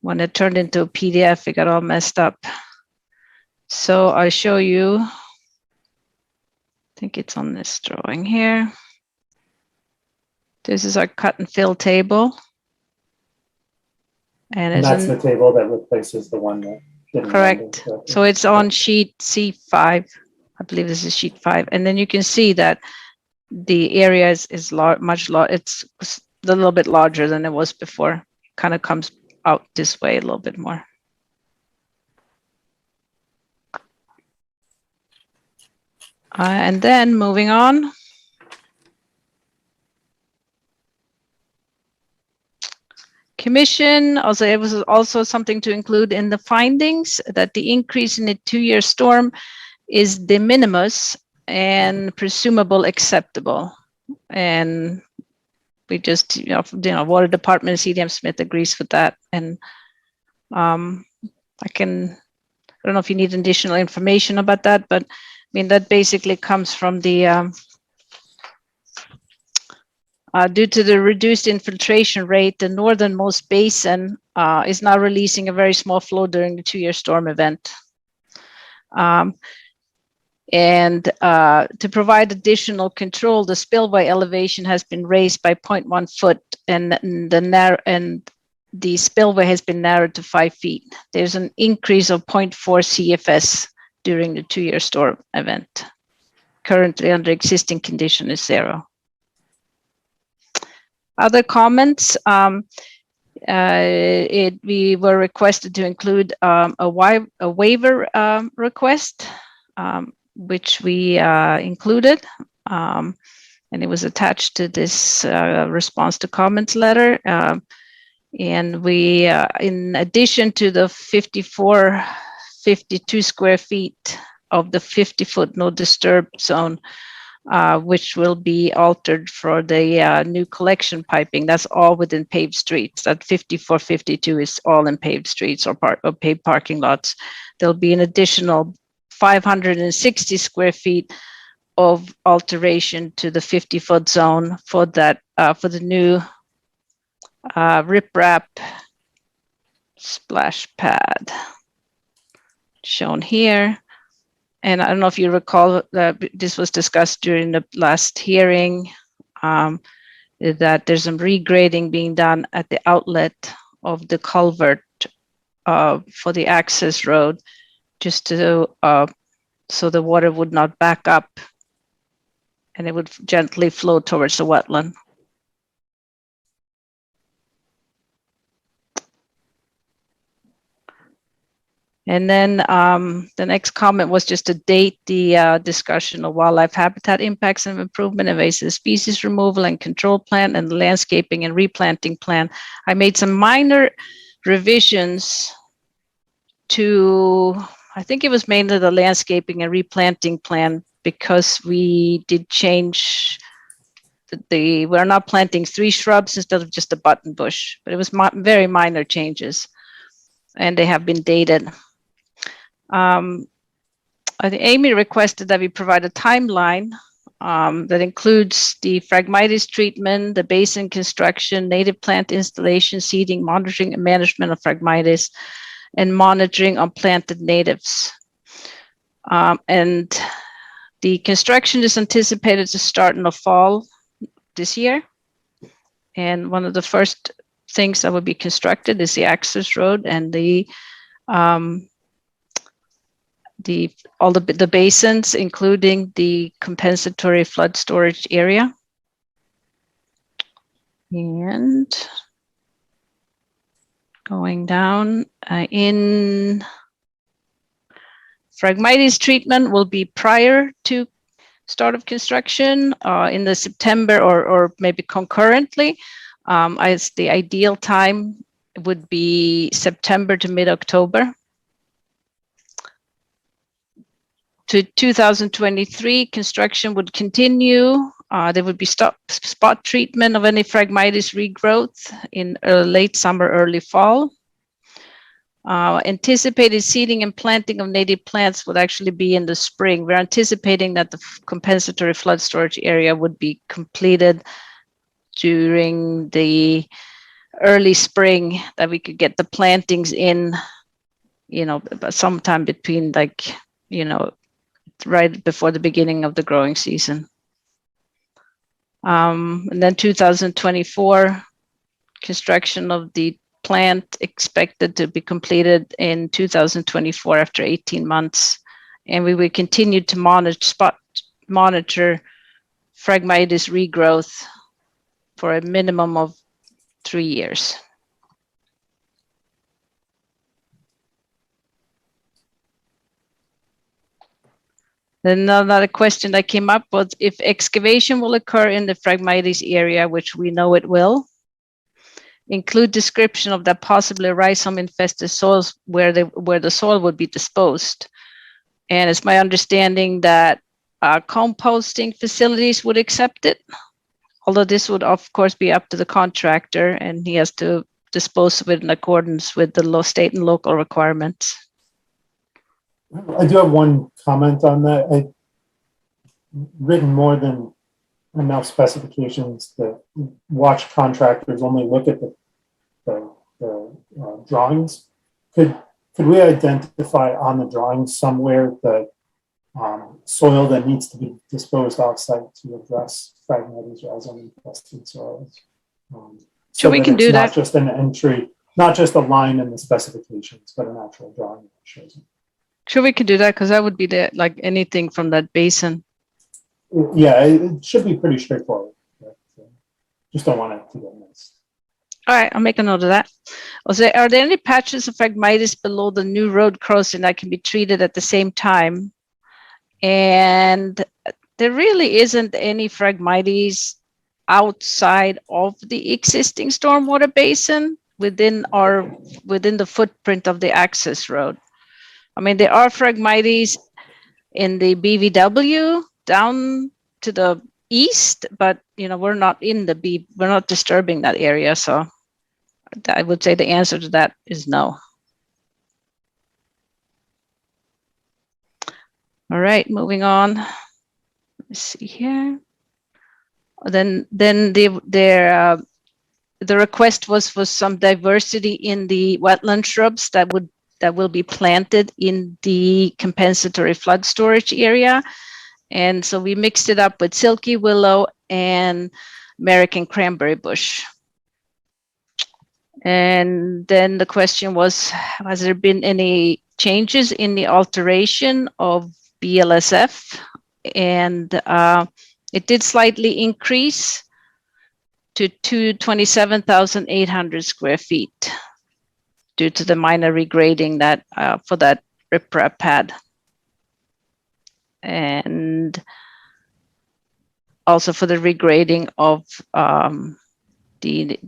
when it turned into a PDF, it got all messed up. So I show you, I think it's on this drawing here. This is our cut and fill table. And that's the table that replaces the one that didn't. Correct. So it's on sheet C5. I believe this is sheet 5. And then you can see that the area is much larger. It's a little bit larger than it was before. Kind of comes out this way a little bit more. And then moving on. Commission, also it was also something to include in the findings that the increase in the 2-year storm is de minimis and presumable acceptable. And we just, Water Department, CDM Smith agrees with that. And I don't know if you need additional information about that, but I mean, that basically comes from the, due to the reduced infiltration rate, the northernmost basin is now releasing a very small flow during the 2-year storm event. And to provide additional control, the spillway elevation has been raised by 0.1 foot, and the spillway has been narrowed to 5 feet. There's an increase of 0.4 CFS during the 2-year storm event. Currently, under existing condition, is 0. Other comments? We were requested to include a waiver request. Which we included, and it was attached to this response to comments letter. And we, in addition to the 52 square feet of the 50-foot no disturb zone, which will be altered for the new collection piping. That's all within paved streets. That 5452 is all in paved streets or paved parking lots. There'll be an additional 560 square feet of alteration to the 50-foot zone for that, for the new riprap splash pad shown here. And I don't know if you recall that this was discussed during the last hearing, that there's some regrading being done at the outlet of the culvert for the access road, just to so the water would not back up and it would gently flow towards the wetland. And then the next comment was just to date the discussion of wildlife habitat impacts and improvement, invasive species removal and control plan, and the landscaping and replanting plan. I made some minor revisions to, I think it was mainly the landscaping and replanting plan, because we did change we're not planting 3 shrubs instead of just a button bush, but it was very minor changes and they have been dated. I think Amy requested that we provide a timeline that includes the Phragmites treatment, the basin construction, native plant installation, seeding, monitoring and management of Phragmites, and monitoring on planted natives. And the construction is anticipated to start in the fall this year. And one of the first things that will be constructed is the access road and all the basins, including the compensatory flood storage area. And going down in Phragmites treatment will be prior to start of construction in the September or maybe concurrently. As the ideal time would be September to mid-October. To 2023, construction would continue. There would be spot treatment of any Phragmites regrowth in late summer, early fall. Anticipated seeding and planting of native plants would actually be in the spring. We're anticipating that the compensatory flood storage area would be completed during the early spring, that we could get the plantings in, sometime between right before the beginning of the growing season. And then 2024, construction of the plant expected to be completed in 2024 after 18 months. And we will continue to monitor Phragmites regrowth for a minimum of 3 years. Then another question that came up was if excavation will occur in the Phragmites area, which we know it will. Include description of that possibly rhizome infested soils where the soil would be disposed. And it's my understanding that composting facilities would accept it. Although this would of course be up to the contractor and he has to dispose of it in accordance with the state and local requirements. I do have one comment on that. I've written more than enough specifications to watch contractors only look at the drawings. Could we identify on the drawings somewhere the soil that needs to be disposed offsite to address Phragmites rhizome infested soils? So we can do that. Not just an entry, not just a line in the specifications, but an actual drawing that shows it. Sure, we could do that because that would be like anything from that basin. Yeah, it should be pretty straightforward. But, just don't want it to get missed. All right, I'll make a note of that. Also, are there any patches of Phragmites below the new road crossing that can be treated at the same time? And there really isn't any Phragmites outside of the existing stormwater basin. within the footprint of the access road. I mean, there are Phragmites in the BVW down to the east, but we're not we're not disturbing that area. So I would say the answer to that is no. All right, moving on. Let's see here. Then the request was for some diversity in the wetland shrubs that will be planted in the compensatory flood storage area. And so we mixed it up with silky willow and American cranberry bush. And then the question was, has there been any changes in the alteration of BLSF? And it did slightly increase to 27,800 square feet due to the minor regrading that for that riprap pad. And also for the regrading of the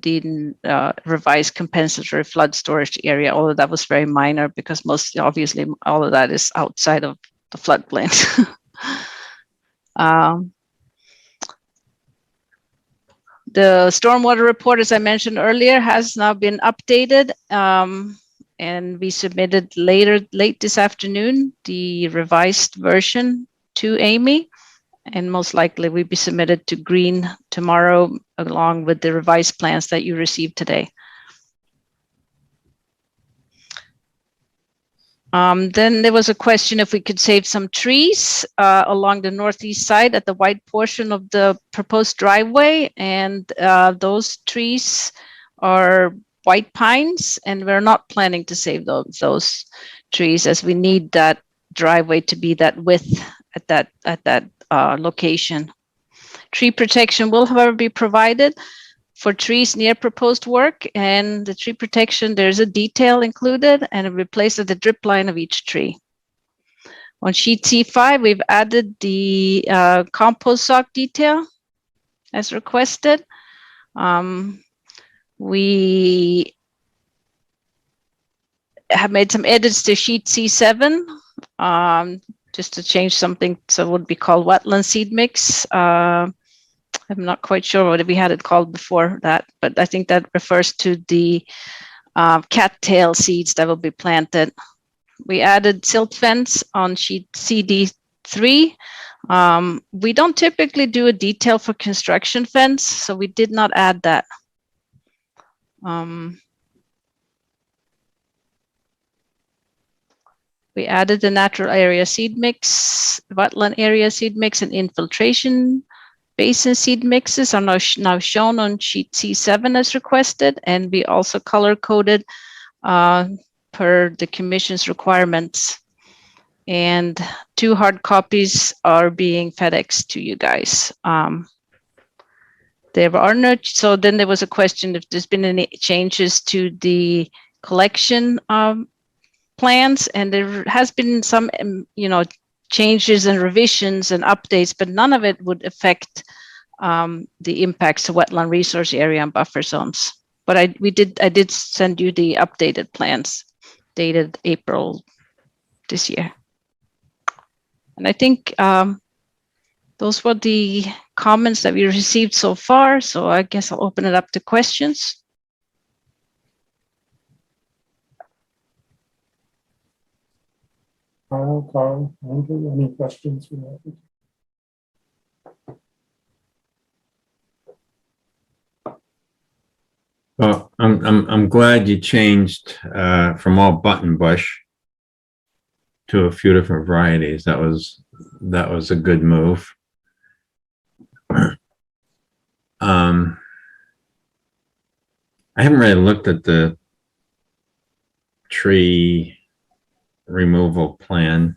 revised compensatory flood storage area, although that was very minor because obviously all of that is outside of the floodplain. The stormwater report, as I mentioned earlier, has now been updated, and we submitted late this afternoon the revised version to Amy, and most likely will be submitted to Green tomorrow along with the revised plans that you received today. Then there was a question if we could save some trees along the northeast side at the wide portion of the proposed driveway. And those trees are white pines, and we're not planning to save those trees as we need that driveway to be that width at that location. Tree protection will, however, be provided for trees near proposed work, and the tree protection, there's a detail included and it replaces the drip line of each tree. On sheet C5, we've added the compost sock detail as requested. We have made some edits to sheet C7 just to change something, so it would be called wetland seed mix. I'm not quite sure what we had it called before that, but I think that refers to the cattail seeds that will be planted. We added silt fence on sheet CD3. We don't typically do a detail for construction fence, so we did not add that. We added the natural area seed mix, wetland area seed mix, and infiltration basin seed mixes are now shown on sheet C7 as requested, and we also color coded per the commission's requirements. And 2 hard copies are being FedExed to you guys. There are no, so then there was a question if there's been any changes to the collection plans, and there has been some, changes and revisions and updates, but none of it would affect the impacts to wetland resource area and buffer zones. But I did send you the updated plans dated April this year. And I think those were the comments that we received so far. So I guess I'll open it up to questions. Carl, Andrew, any questions for that? Well, I'm glad you changed from all button bush to a few different varieties. That was a good move. I haven't really looked at the tree removal plan,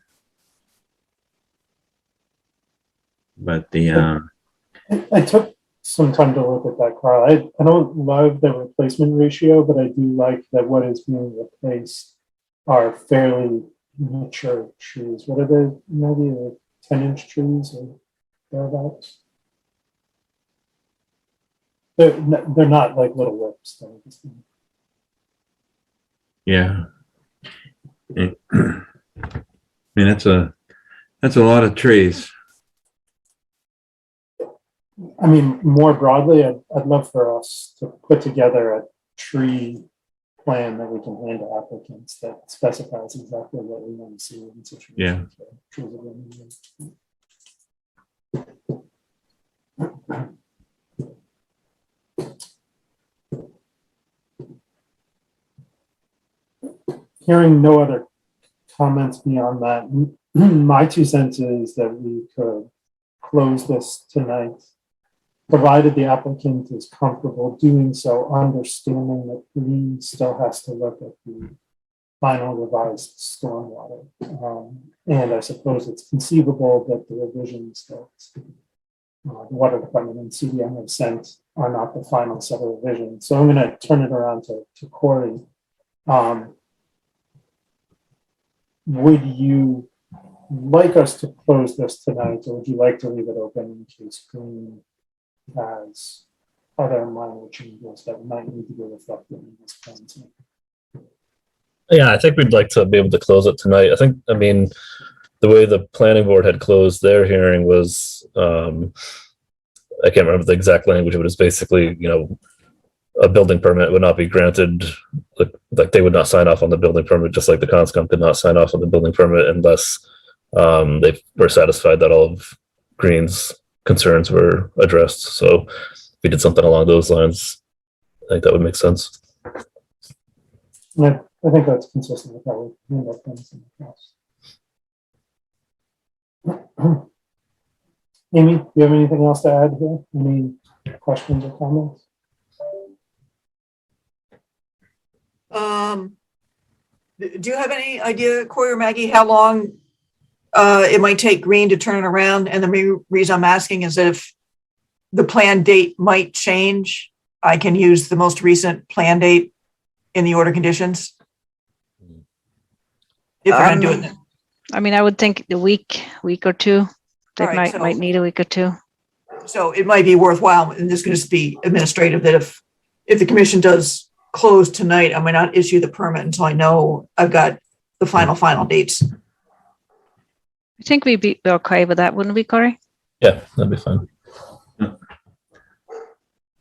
but I took some time to look at that, Carl. I don't love the replacement ratio, but I do like that what is being replaced are fairly mature trees. What are they, maybe like 10-inch trees or thereabouts? They're not like little whips. Yeah. I mean, that's a lot of trees. I mean, more broadly, I'd love for us to put together a tree plan that we can hand to applicants that specifies exactly what we want to see in situations where trees are being used. Hearing no other comments beyond that, my 2 cents is that we could close this tonight, provided the applicant is comfortable doing so, understanding that Green still has to look at the final revised stormwater. And I suppose it's conceivable that the revisions that the Water Department and CDM have sent are not the final set of revisions. So I'm going to turn it around to Corey. Would you like us to close this tonight, or would you like to leave it open in case Green has other minor changes that might need to be reflected in this plan? Yeah, I think we'd like to be able to close it tonight. I mean, the way the planning board had closed their hearing was, I can't remember the exact language, but it's basically, a building permit would not be granted, like they would not sign off on the building permit, just like the Concom could not sign off on the building permit unless they were satisfied that all of Green's concerns were addressed. So if we did something along those lines, I think that would make sense. Yeah, I think that's consistent with how we handle things in the past. Amy, do you have anything else to add here? Any questions or comments? Do you have any idea, Corey or Maggie, how long it might take Green to turn it around? And the main reason I'm asking is that if the plan date might change, I can use the most recent plan date in the order conditions. If we're going to do it. I mean, I would think the week or two. They All right, might need a week or two. So it might be worthwhile, and this can just be administrative, that if the commission does close tonight, I might not issue the permit until I know I've got the final dates. I think we'd be okay with that, wouldn't we, Corey? Yeah, that'd be fine.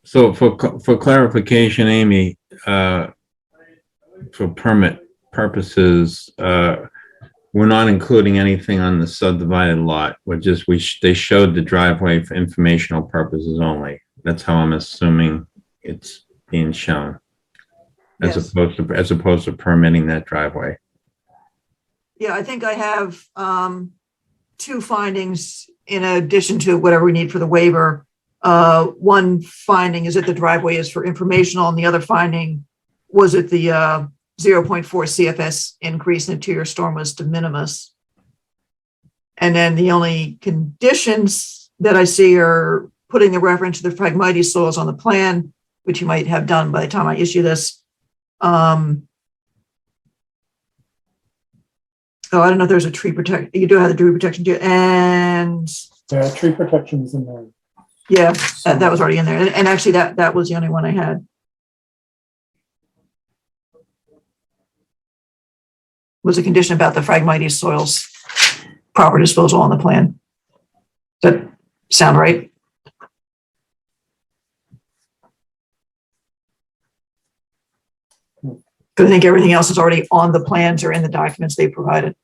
So for clarification, Amy, for permit purposes, we're not including anything on the subdivided lot. We're just, they showed the driveway for informational purposes only. That's how I'm assuming it's being shown, as Yes. opposed to permitting that driveway. Yeah, I think I have 2 findings in addition to whatever we need for the waiver. One finding is that the driveway is for informational, and the other finding was that the 0.4 CFS increase in interior storm was de minimis. And then the only conditions that I see are putting the reference to the Phragmites soils on the plan, which you might have done by the time I issue this. Oh, I don't know if there's a tree protection. You do have the tree protection too. And Tree protection is in there. yeah, that was already in there. And actually that was the only one I had. Was a condition about the Phragmites soils proper disposal on the plan. Does that sound right? But I think everything else is already on the plans or in the documents they provided.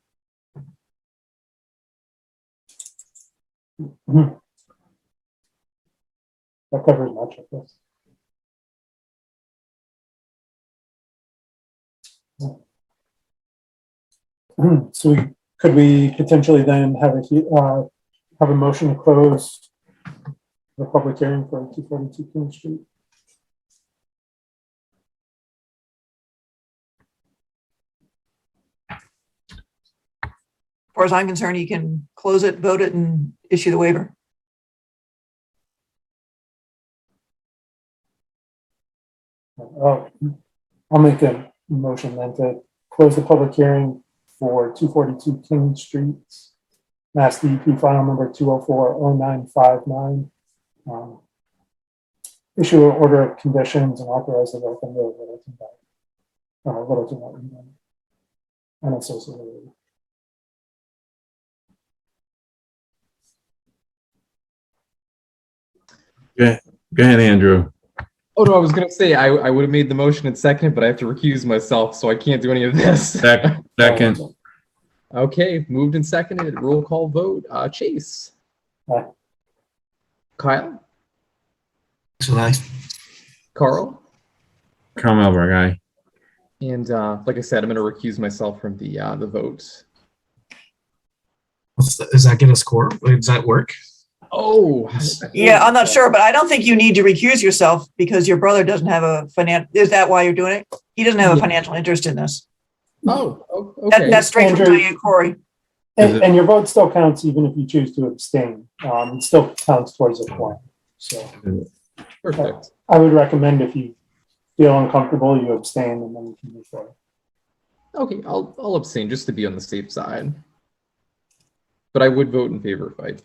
That covers much of this. So could we potentially then have a motion to close the public hearing for 242 King Street? As far as I'm concerned, you can close it, vote it, and issue the waiver. I'll make a motion then to close the public hearing for 242 King Street, Mass DEP file number 2040959. Issue an order of conditions and authorize the work on the little to no unassociated. Go ahead, Andrew. Oh no, I was gonna say I would have made the motion in second, but I have to recuse myself, so I can't do any of this. Second. Okay, moved and seconded. Roll call vote. Chase. Aye. Kyle. So nice. Carl. Carl Melberg, aye. And like I said, I'm going to recuse myself from the vote. Does that get a score? Does that work? Oh, Yeah, I'm not sure, but I don't think you need to recuse yourself because your brother doesn't have a is that why you're doing it? He doesn't have a financial interest in this. Oh, okay. That's straight from Andrew- Diane Corey. And your vote still counts even if you choose to abstain. It still counts towards the quorum. So Perfect. I would recommend if you feel uncomfortable, you abstain and then you can move forward. Okay, I'll abstain just to be on the safe side. But I would vote in favor if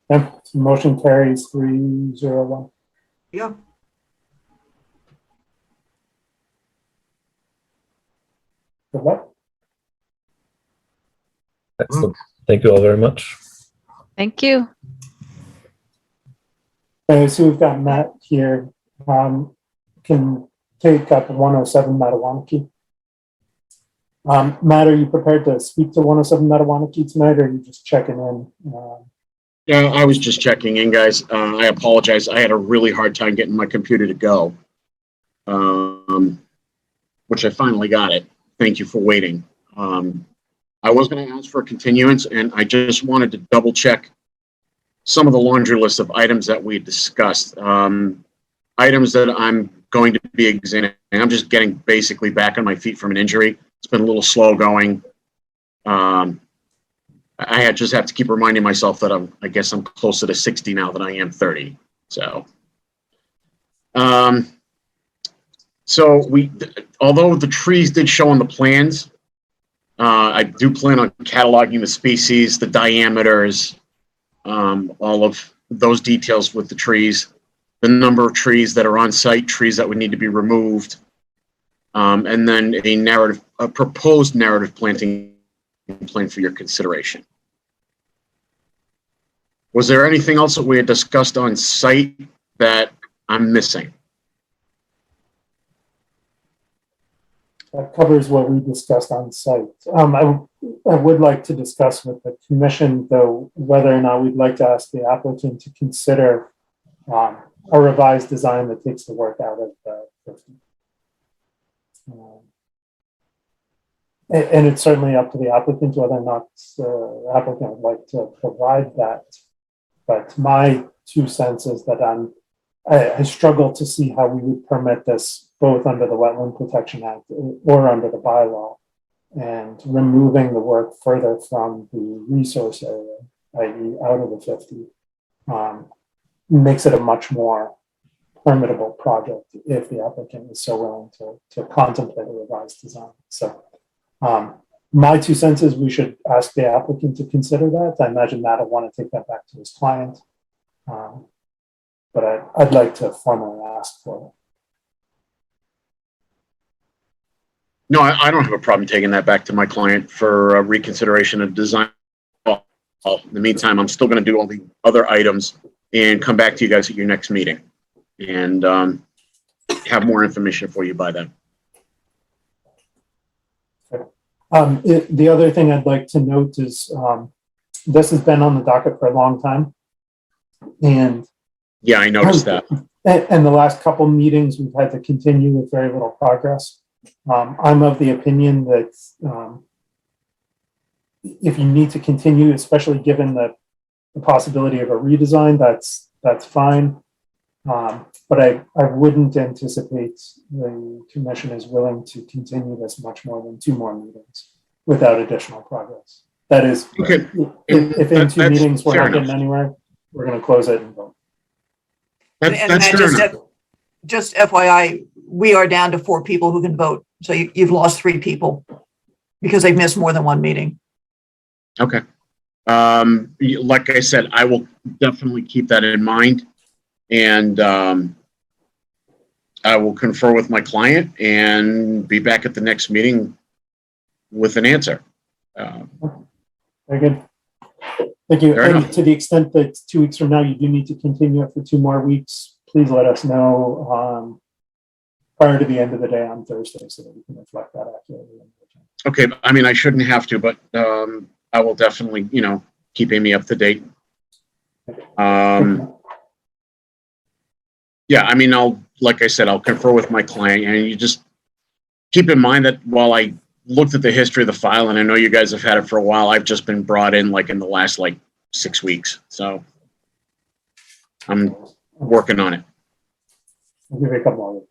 Yeah, motion carries 3-0-1. Yeah. Good luck. Excellent. Thank you all very much. Thank you. Okay, so we've got Matt here. Can take up 107 Mattawanaki. Matt, are you prepared to speak to 107 Mattawanaki tonight, or are you just checking in? Yeah, I was just checking in, guys. I apologize. I had a really hard time getting my computer to go, which I finally got it. Thank you for waiting. I was going to ask for a continuance, and I just wanted to double check some of the laundry list of items that we discussed. Items that I'm going to be examining. I'm just getting basically back on my feet from an injury. It's been a little slow going. I just have to keep reminding myself that I guess I'm closer to 60 now than I am 30. So, although the trees did show on the plans, I do plan on cataloging the species, the diameters, all of those details with the trees, the number of trees that are on site, trees that would need to be removed, and then a proposed narrative planting plan for your consideration. Was there anything else that we had discussed on site that I'm missing? That covers what we discussed on site. I would like to discuss with the commission, though, whether or not we'd like to ask the applicant to consider a revised design that takes the work out of the 50. And it's certainly up to the applicant whether or not the applicant would like to provide that. But my 2 cents is that I struggle to see how we would permit this both under the Wetland Protection Act or under the bylaw, and removing the work further from the resource area, i.e. out of the 50, makes it a much more permittable project if the applicant is so willing to contemplate a revised design. So my 2 cents is we should ask the applicant to consider that. I imagine Matt will want to take that back to his client. But I'd like to formally ask for it. No, I don't have a problem taking that back to my client for reconsideration of design. In the meantime, I'm still going to do all the other items and come back to you guys at your next meeting and have more information for you by then. The other thing I'd like to note is this has been on the docket for a long time. And yeah, I noticed that. And the last couple meetings, we've had to continue with very little progress. I'm of the opinion that if you need to continue, especially given the possibility of a redesign, that's fine. But I wouldn't anticipate the commission is willing to continue this much more than 2 more meetings without additional progress. That is, okay. if in 2 meetings we're fair not getting enough. anywhere, we're going to close it and vote. And That's Matt, fair enough. just FYI, we are down to 4 people who can vote. So you've lost 3 people because they've missed more than 1 meeting. Okay. Like I said, I will definitely keep that in mind. And I will confer with my client and be back at the next meeting with an answer. Very good. Thank you. Fair And enough. to the extent that 2 weeks from now, you do need to continue it for 2 more weeks, please let us know prior to the end of the day on Thursday so that we can reflect that accurately. Okay, I mean, I shouldn't have to, but I will definitely, keep Amy up to date. Yeah, I mean, like I said, I'll confer with my client, and you just keep in mind that while I looked at the history of the file, and I know you guys have had it for a while, I've just been brought in like in the last 6 weeks. So I'm working on it. I'll give you a couple more weeks.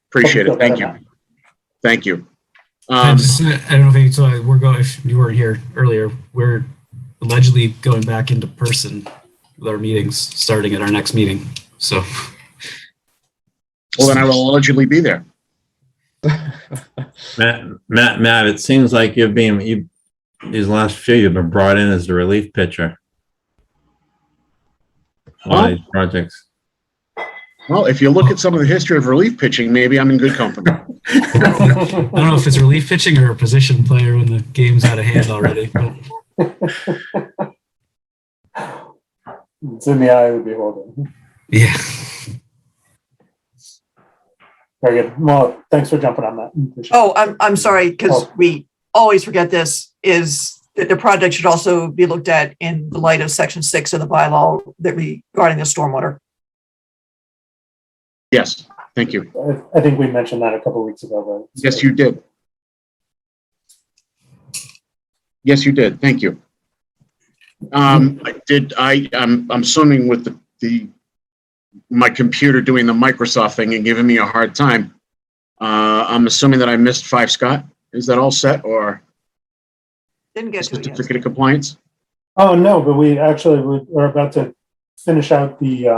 Appreciate it. Thank you. Thank you. I don't know if you saw, if you weren't here earlier, we're allegedly going back into person with our meetings starting at our next meeting. So. Well, then I will allegedly be there. Matt, it seems like these last few you've been brought in as the relief pitcher on these projects. Well, if you look at some of the history of relief pitching, maybe I'm in good company. I don't know if it's relief pitching or a position player when the game's out of hand already. But. It's in the eye of the beholder. Yeah. Very good. Well, thanks for jumping on that. Oh, I'm sorry, because we always forget this, is that the project should also be looked at in the light of Section 6 of the bylaw regarding the stormwater. Yes, thank you. I think we mentioned that a couple of weeks ago. But yes, you did. Yes, you did. Thank you. I'm assuming with my computer doing the Microsoft thing and giving me a hard time. I'm assuming that I missed 5 Scott. Is that all set, or didn't get to it certificate of compliance? Oh no, but we're about to finish out the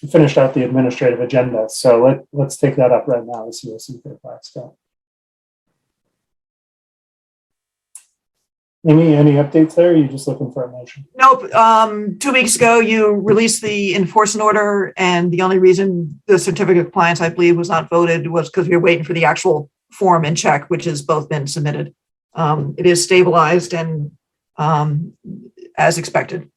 administrative agenda. So let's take that up right now. The COC for 5 Scott. Amy, any updates there? Or are you just looking for a motion? Nope. 2 weeks ago, you released the enforcement order, and the only reason the certificate of compliance, I believe, was not voted was because we were waiting for the actual form and check, which has both been submitted. It is stabilized and as expected.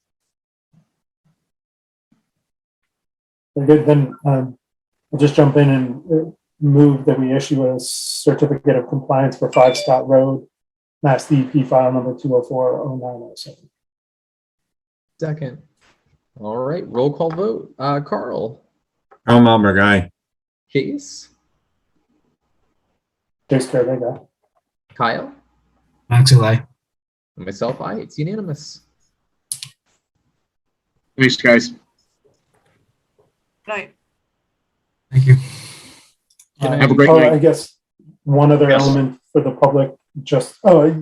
Very good. Then I'll just jump in and move that we issue a certificate of compliance for 5 Scott Road, Mass DEP file number 2040907. Second. All right, roll call vote. Carl. Carl Melberg, aye. Case. Case Carvega. Kyle. Maxwell, aye. And myself, aye. It's unanimous. Thanks, guys. Good night. Thank you. Have a great Oh, night. I guess one other Yes. element for the public.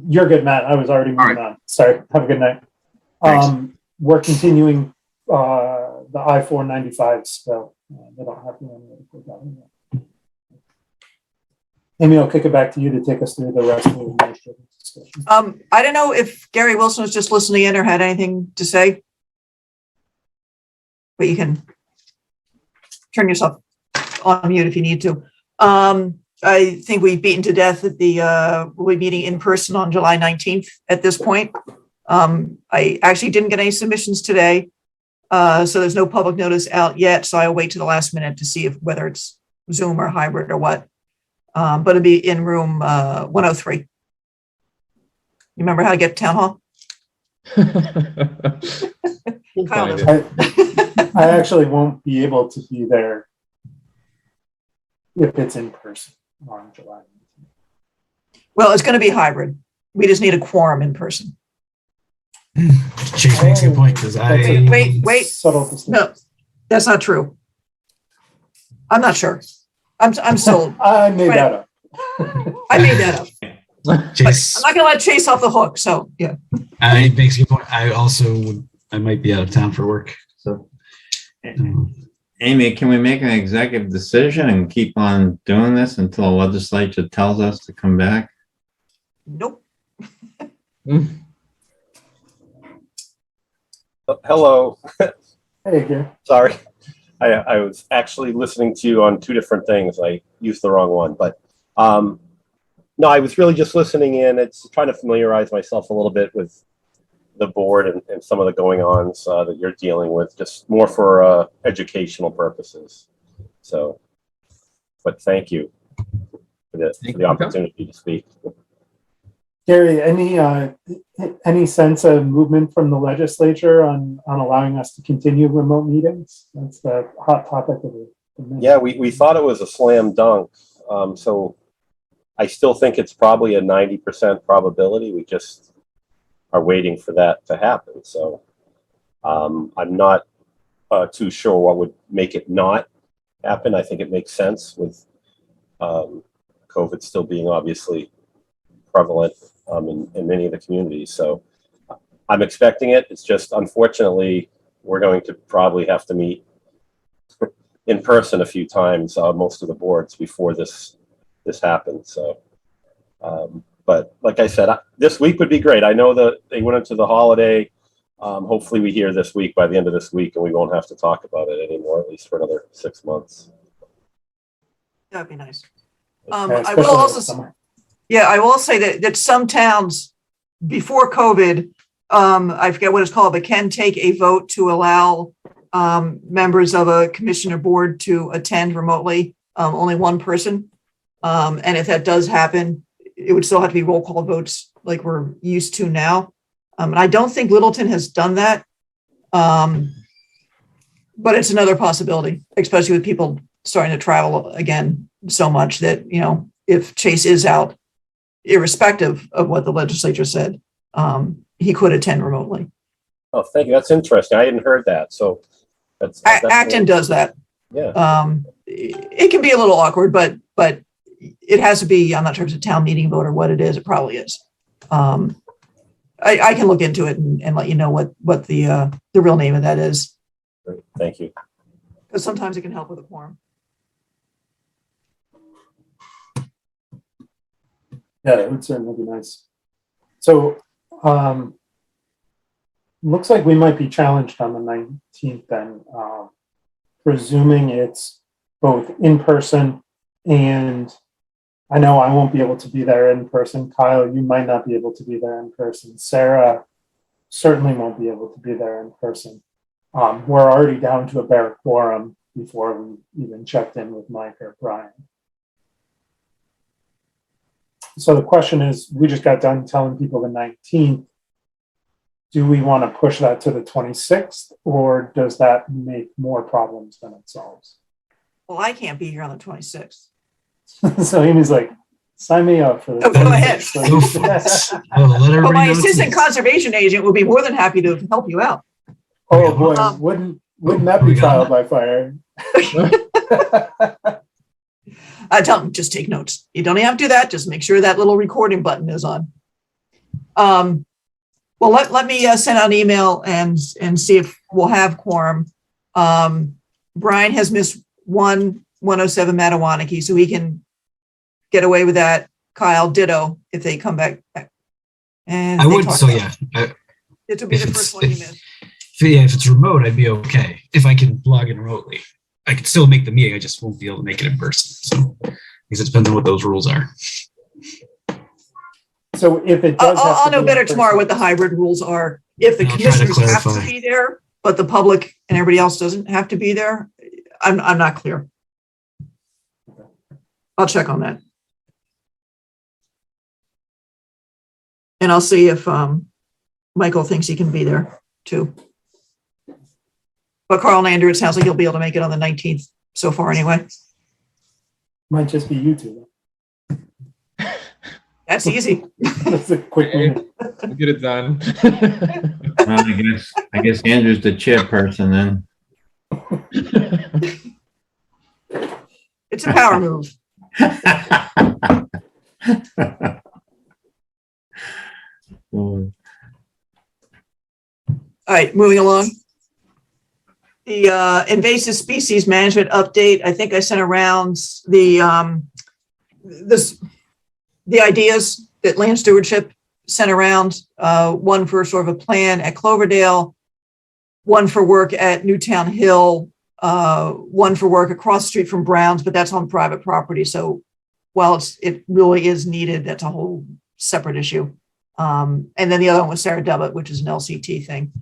You're good, Matt. I was already moving on. Sorry. Have a good night. Thanks. We're continuing the I-495 spill. They don't have to. Amy, I'll kick it back to you to take us through the rest of the administrative discussion. I don't know if Gary Wilson was just listening in or had anything to say, but you can turn yourself on mute if you need to. I think we've beaten to death that we'll be meeting in person on July 19th at this point. I actually didn't get any submissions today, so there's no public notice out yet. So I'll wait to the last minute to see whether it's Zoom or hybrid or what. But it'll be in room 103. You remember how to get to town hall? We'll Kyle find it. I actually won't be able to be there if it's in person on July 19th. Well, it's going to be hybrid. We just need a quorum in person. Chase makes a good point because Wait. Subtle distinction. No, that's not true. I'm not sure. I'm sold. I made that up. I made that up. Chase, I'm not going to let Chase off the hook. So yeah. it makes a good point. I might be out of town for work. So. Amy, can we make an executive decision and keep on doing this until the legislature tells us to come back? Nope. Hello. Hey, Gary. Sorry. I was actually listening to you on two different things. I used the wrong one, but no, I was really just listening in. It's trying to familiarize myself a little bit with the board and some of the going-ons that you're dealing with, just more for educational purposes. So, but thank you for the opportunity to speak. Gary, any sense of movement from the legislature on allowing us to continue remote meetings? That's the hot topic of the minute. Yeah, we thought it was a slam dunk. So I still think it's probably a 90% probability. We just are waiting for that to happen. So I'm not too sure what would make it not happen. I think it makes sense with COVID still being obviously prevalent in many of the communities. So I'm expecting it. It's just, unfortunately, we're going to probably have to meet in person a few times, most of the boards, before this happens. So, but like I said, this week would be great. I know that they went into the holiday. Hopefully we hear this week, by the end of this week, and we won't have to talk about it anymore, at least for another 6 months. That'd be nice. Yeah, I will also, summer. yeah, I will say that some towns before COVID, I forget what it's called, but can take a vote to allow members of a commission or board to attend remotely, only one person. And if that does happen, it would still have to be roll call votes like we're used to now. And I don't think Littleton has done that. But it's another possibility, especially with people starting to travel again so much that, you know, if Chase is out, irrespective of what the legislature said, he could attend remotely. Oh, thank you. That's interesting. I hadn't heard that. So that's Acton does that. Yeah. It can be a little awkward, but it has to be, I'm not sure if it's a town meeting vote or what it is. It probably is. I can look into it and let you know what the real name of that is. Great. Thank you. Because sometimes it can help with a quorum. Yeah, it would certainly be nice. So, looks like we might be challenged on the 19th then, presuming it's both in person, and I know I won't be able to be there in person. Kyle, you might not be able to be there in person. Sarah certainly won't be able to be there in person. We're already down to a bare quorum before we even checked in with Mike or Brian. So the question is, we just got done telling people the 19th. Do we want to push that to the 26th, or does that make more problems than it solves? Well, I can't be here on the 26th. So Amy's like, sign me up for this. Oh, go ahead. Go for it. Well, let But everybody my know it's- assistant conservation agent would be more than happy to help you out. Oh boy, wouldn't that be trial by fire? I tell them, just take notes. You don't even have to do that. Just make sure that little recording button is on. Well, let me send out an email and see if we'll have quorum. Brian has missed 107 Mattawanakee, so he can get away with that. Kyle, ditto, if they come back. And I they would, talk so about yeah. it. It will be the first one you miss. If it's remote, I'd be okay. If I can log in remotely, I could still make the meeting. I just won't be able to make it in person. So, because it depends on what those rules are. So if it does, I'll know better tomorrow what the hybrid rules are. If the I'll try to commissioners have to clarify. be there, but the public and everybody else doesn't have to be there, I'm not clear. I'll check on that. And I'll see if Michael thinks he can be there too. But Carl Lander, it sounds like he'll be able to make it on the 19th so far anyway. might just be you two. That's easy. That's a quick minute. We'll get it done. Well, I guess Andrew's the chairperson then. It's a power move. All right, moving along. The invasive species management update. I think I sent around the ideas that land stewardship sent around. One for sort of a plan at Cloverdale, one for work at Newtown Hill, one for work across the street from Brown's, but that's on private property. So while it really is needed, that's a whole separate issue. And then the other one was Sarah Devitt, which is an LCT thing.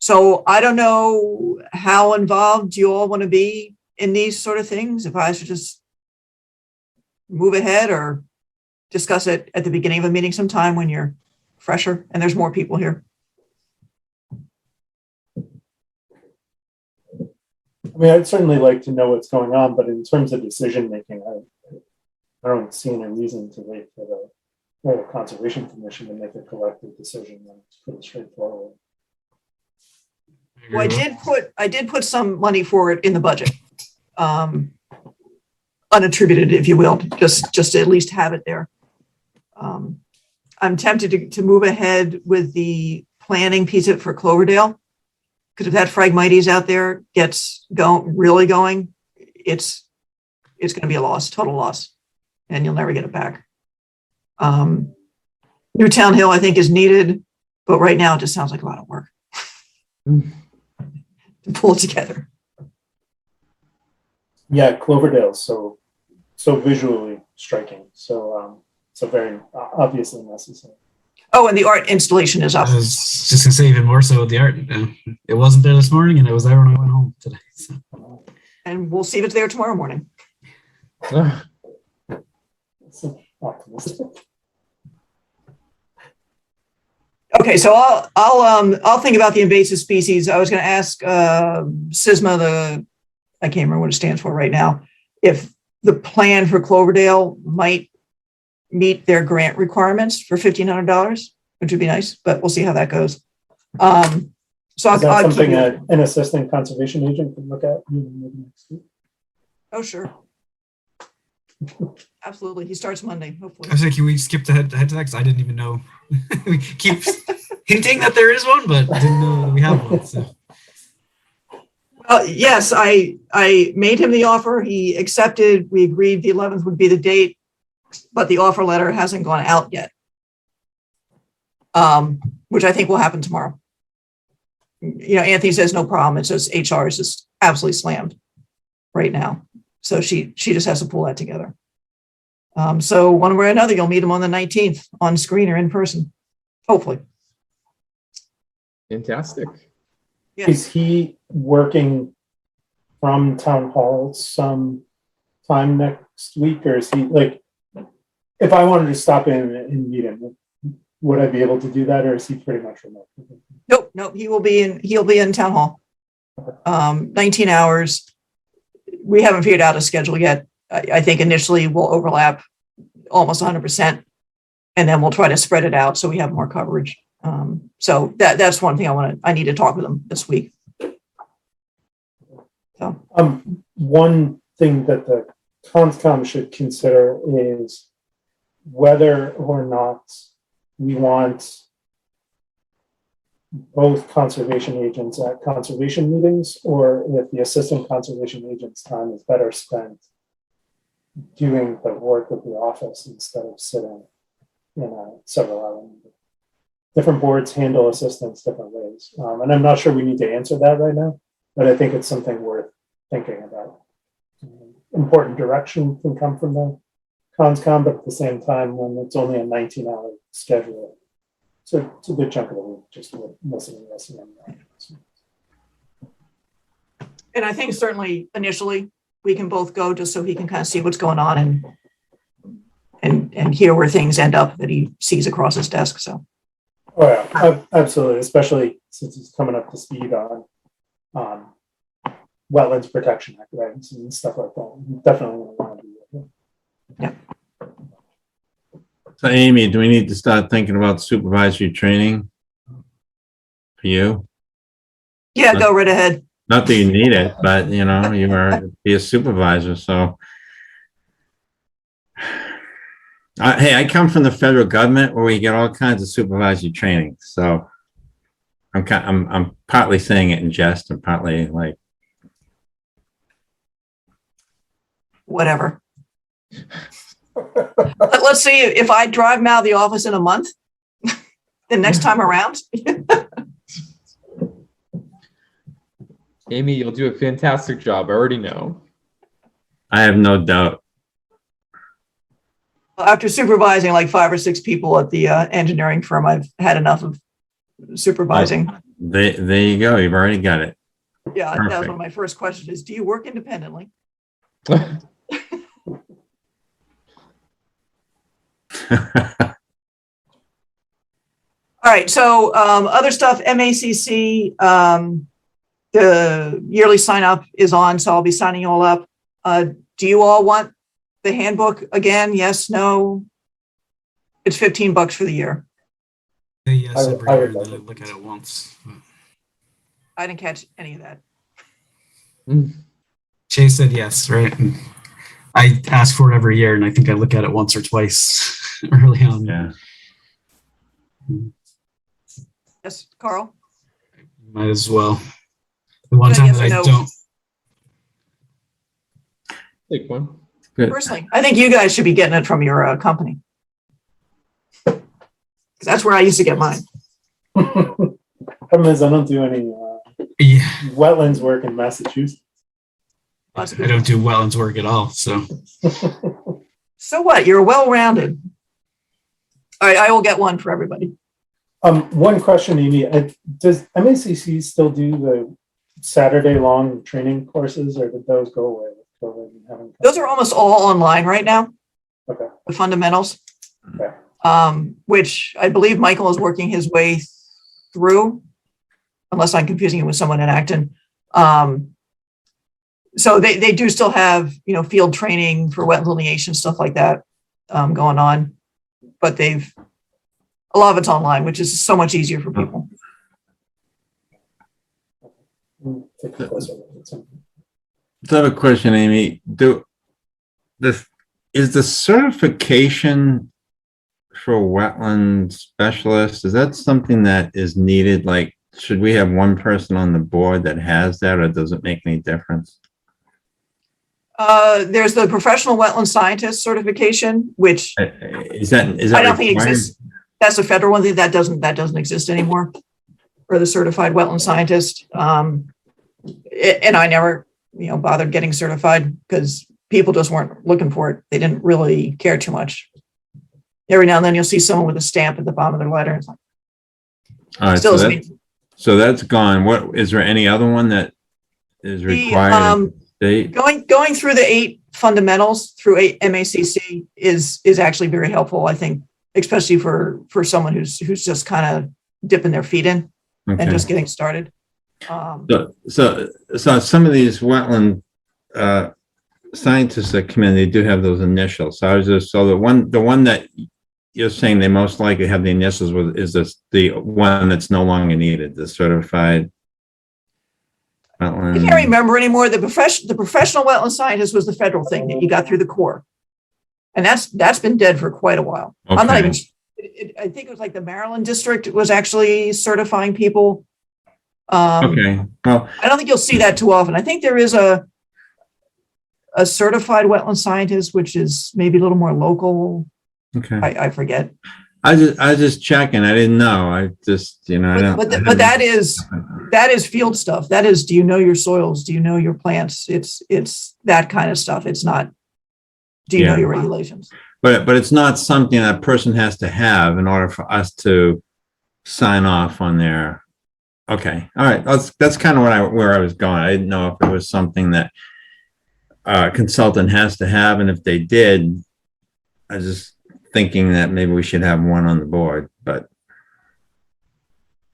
So I don't know how involved you all want to be in these sort of things. If I should just move ahead or discuss it at the beginning of a meeting sometime when you're fresher and there's more people here. I mean, I'd certainly like to know what's going on, but in terms of decision making, I don't see any reason to wait for the Conservation Commission to make a collective decision. It's pretty straightforward. Well, I did put some money for it in the budget, unattributed, if you will, just to at least have it there. I'm tempted to move ahead with the planning piece of it for Cloverdale, because if that Phragmites out there gets really going, it's going to be a loss, total loss, and you'll never get it back. Newtown Hill, I think, is needed, but right now it just sounds like a lot of work to pull it together. Yeah, Cloverdale's so visually striking. So very obviously necessary. Oh, and the art installation is up. I was just gonna say even more so with the art. It wasn't there this morning, and it was there when I went home today. So. And we'll see if it's there tomorrow morning. So optimistic. Okay, so I'll think about the invasive species. I was going to ask SISMA, I can't remember what it stands for right now, if the plan for Cloverdale might meet their grant requirements for $1,500, which would be nice, but we'll see how that goes. So Is that I'll something keep an assistant conservation agent can look at maybe next week? Oh, sure. Absolutely. He starts Monday, hopefully. I was like, can we skip ahead to that? Because I didn't even know. We keep hinting that there is one, but I didn't know that we have one. So. Yes, I made him the offer. He accepted. We agreed the 11th would be the date, but the offer letter hasn't gone out yet, which I think will happen tomorrow. You know, Anthony says no problem. It's just HR is just absolutely slammed right now. So she just has to pull that together. So one way or another, you'll meet him on the 19th on screen or in person, hopefully. Fantastic. Yes. Is he working from town hall some time next week, or is he like, if I wanted to stop in and meet him, would I be able to do that, or is he pretty much remote? Nope. He'll be in town hall. 19 hours. We haven't figured out a schedule yet. I think initially we'll overlap almost 100%, and then we'll try to spread it out so we have more coverage. So that's one thing I need to talk with them this week. So one thing that the Concom should consider is whether or not we want both conservation agents at conservation meetings, or if the assistant conservation agent's time is better spent doing the work of the office instead of sitting in a several hour meeting. Different boards handle assistants different ways. And I'm not sure we need to answer that right now, but I think it's something worth thinking about. Important direction can come from the Concom, but at the same time, when it's only a 19-hour schedule, so it's a good chunk of the week just listening. and I think certainly initially we can both go just so he can kind of see what's going on and hear where things end up that he sees across his desk. So. Oh yeah, absolutely. Especially since he's coming up to speed on Wetlands Protection Act regs and stuff like that. You definitely want to do that. Yeah. So Amy, do we need to start thinking about supervisory training for you? Yeah, go right ahead. Not that you need it, but you know, you are be a supervisor. So, hey, I come from the federal government where we get all kinds of supervisory training. So, I'm partly saying it in jest and partly like Whatever. Let's see if I drive him out of the office in a month, the next time around. Amy, you'll do a fantastic job. I already know. I have no doubt. After supervising like 5 or 6 people at the engineering firm, I've had enough of supervising. There you go. You've already got it. Yeah, that was Perfect. one of my first questions is, do you work independently? All right, so other stuff, MACC, the yearly sign up is on, so I'll be signing you all up. Do you all want the handbook again? Yes, no? It's $15 for the year. Say yes I would- every I year would and then I like it. look at it once. I didn't catch any of that. Chase said yes, right? And I ask for it every year, and I think I look at it once or twice early on. Yeah. Yes, Carl? Might as well. The one Yeah, time yes that or I no? don't. Take one. Good. Personally, I think you guys should be getting it from your company. 'Cause that's where I used to get mine. Problem is, I don't do any Yeah, wetlands work in Massachusetts. I don't do wetlands work at all. So So what? You're well-rounded. All right, I will get one for everybody. One question, Amy, does MACC still do the Saturday-long training courses, or did those go away with COVID and having? Those are almost all online right now, Okay. the fundamentals. Okay. Which I believe Michael is working his way through, unless I'm confusing him with someone in Acton. So they do still have, field training for wetland delineation, stuff like that, going on. But a lot of it's online, which is so much easier for people. Take a closer look at something. So I have a question, Amy. Is the certification for wetland specialist, is that something that is needed? Like, should we have one person on the board that has that, or does it make any difference? There's the professional wetland scientist certification, which Is that I don't think required? exists. That's a federal one. That doesn't exist anymore. For the certified wetland scientist. And I never, bothered getting certified because people just weren't looking for it. They didn't really care too much. Every now and then you'll see someone with a stamp at the bottom of their letter. It's like, All right, still so, doesn't mean- so that's gone. What, is there any other one that is required? Going through the 8 fundamentals through 8 MACC is actually very helpful, I think, especially for someone who's just kind of dipping their feet in and Okay. just getting started. So some of these wetland scientists that come in, they do have those initials. So I was just, so the one that you're saying they most likely have the initials with is the one that's no longer needed, the certified wetland. I can't remember anymore. The professional wetland scientist was the federal thing that you got through the Corps. And that's been dead for quite a while. I'm not Okay. even, I think it was like the Maryland district was actually certifying people. Okay, well, I don't think you'll see that too often. I think there is a certified wetland scientist, which is maybe a little more local. okay. I forget. I was just checking. I didn't know. I just, I don't. But that is field stuff. That is, do you know your soils? Do you know your plants? It's that kind of stuff. It's not, do you know Yeah. your regulations? But it's not something that person has to have in order for us to sign off on their. Okay, all right. That's kind of where I was going. I didn't know if it was something that a consultant has to have, and if they did, I was just thinking that maybe we should have one on the board. But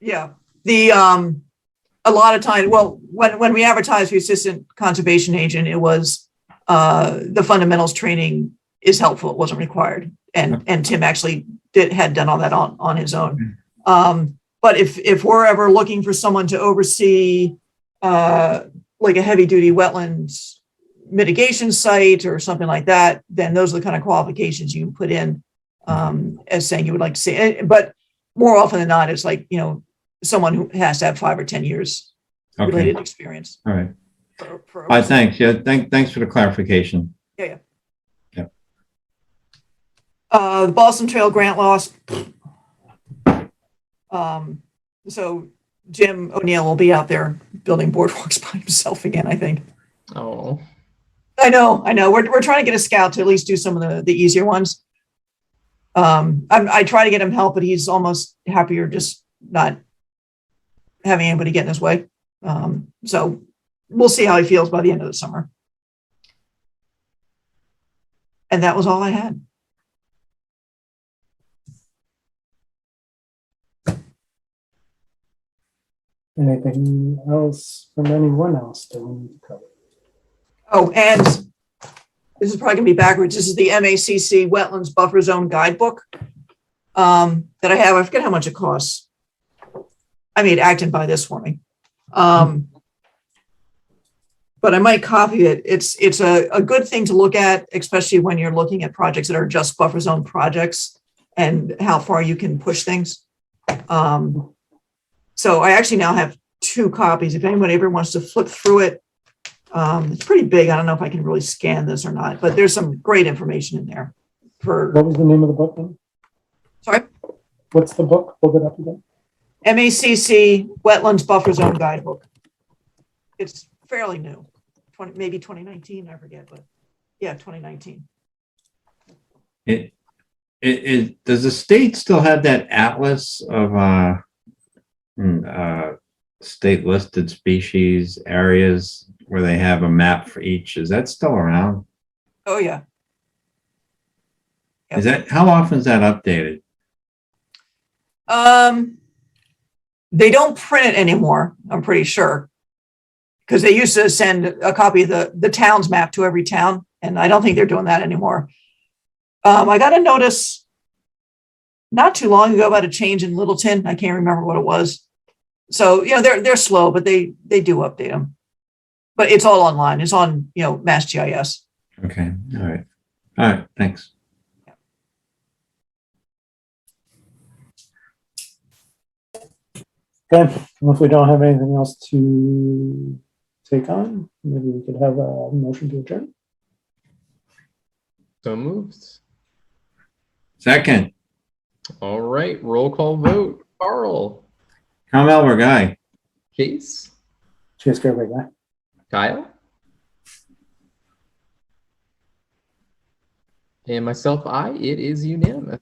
Yeah, a lot of times, well, when we advertised for assistant conservation agent, it was the fundamentals training is helpful. It wasn't required, and Tim actually had done all that on his own. But if we're ever looking for someone to oversee like a heavy duty wetlands mitigation site or something like that, then those are the kind of qualifications you can put in as saying you would like to see. But more often than not, it's like, someone who has to have 5 or 10 years related experience. all right. For All right, thanks. Yeah, thanks for the clarification. Yeah. Yeah. The Boston Trail grant loss. So Jim O'Neill will be out there building boardwalks by himself again, I think. Oh, I know. We're trying to get a scout to at least do some of the easier ones. I try to get him help, but he's almost happier just not having anybody get in his way. So we'll see how he feels by the end of the summer. And that was all I had. Anything else from anyone else that we need to cover? Oh, and this is probably gonna be backwards. This is the MACC Wetlands Buffer Zone Guidebook that I have. I forget how much it costs. I made Acton buy this for me. But I might copy it. It's a good thing to look at, especially when you're looking at projects that are just buffer zone projects and how far you can push things. So I actually now have 2 copies. If anybody ever wants to flip through it, it's pretty big. I don't know if I can really scan this or not, but there's some great information in there. What was the name of the book then? Sorry? What's the book? Hold it up again. MACC Wetlands Buffer Zone Guidebook. It's fairly new, maybe 2019, I forget, but yeah, 2019. Does the state still have that atlas of state listed species areas where they have a map for each? Is that still around? Oh, yeah. Yep. Is that, how often is that updated? They don't print it anymore, I'm pretty sure. Because they used to send a copy of the town's map to every town, and I don't think they're doing that anymore. I got a notice not too long ago about a change in Littleton. I can't remember what it was. So, you know, they're slow, but they do update them. But it's all online. It's on, you know, Mass GIS. Okay, all right. All right, thanks. Okay, well, if we don't have anything else to take on, maybe we could have a motion to adjourn. so moved. Second, All right, roll call vote. Carl, Tom Elber guy. Case, Cheers, great guy. Kyle, and myself, it is unanimous.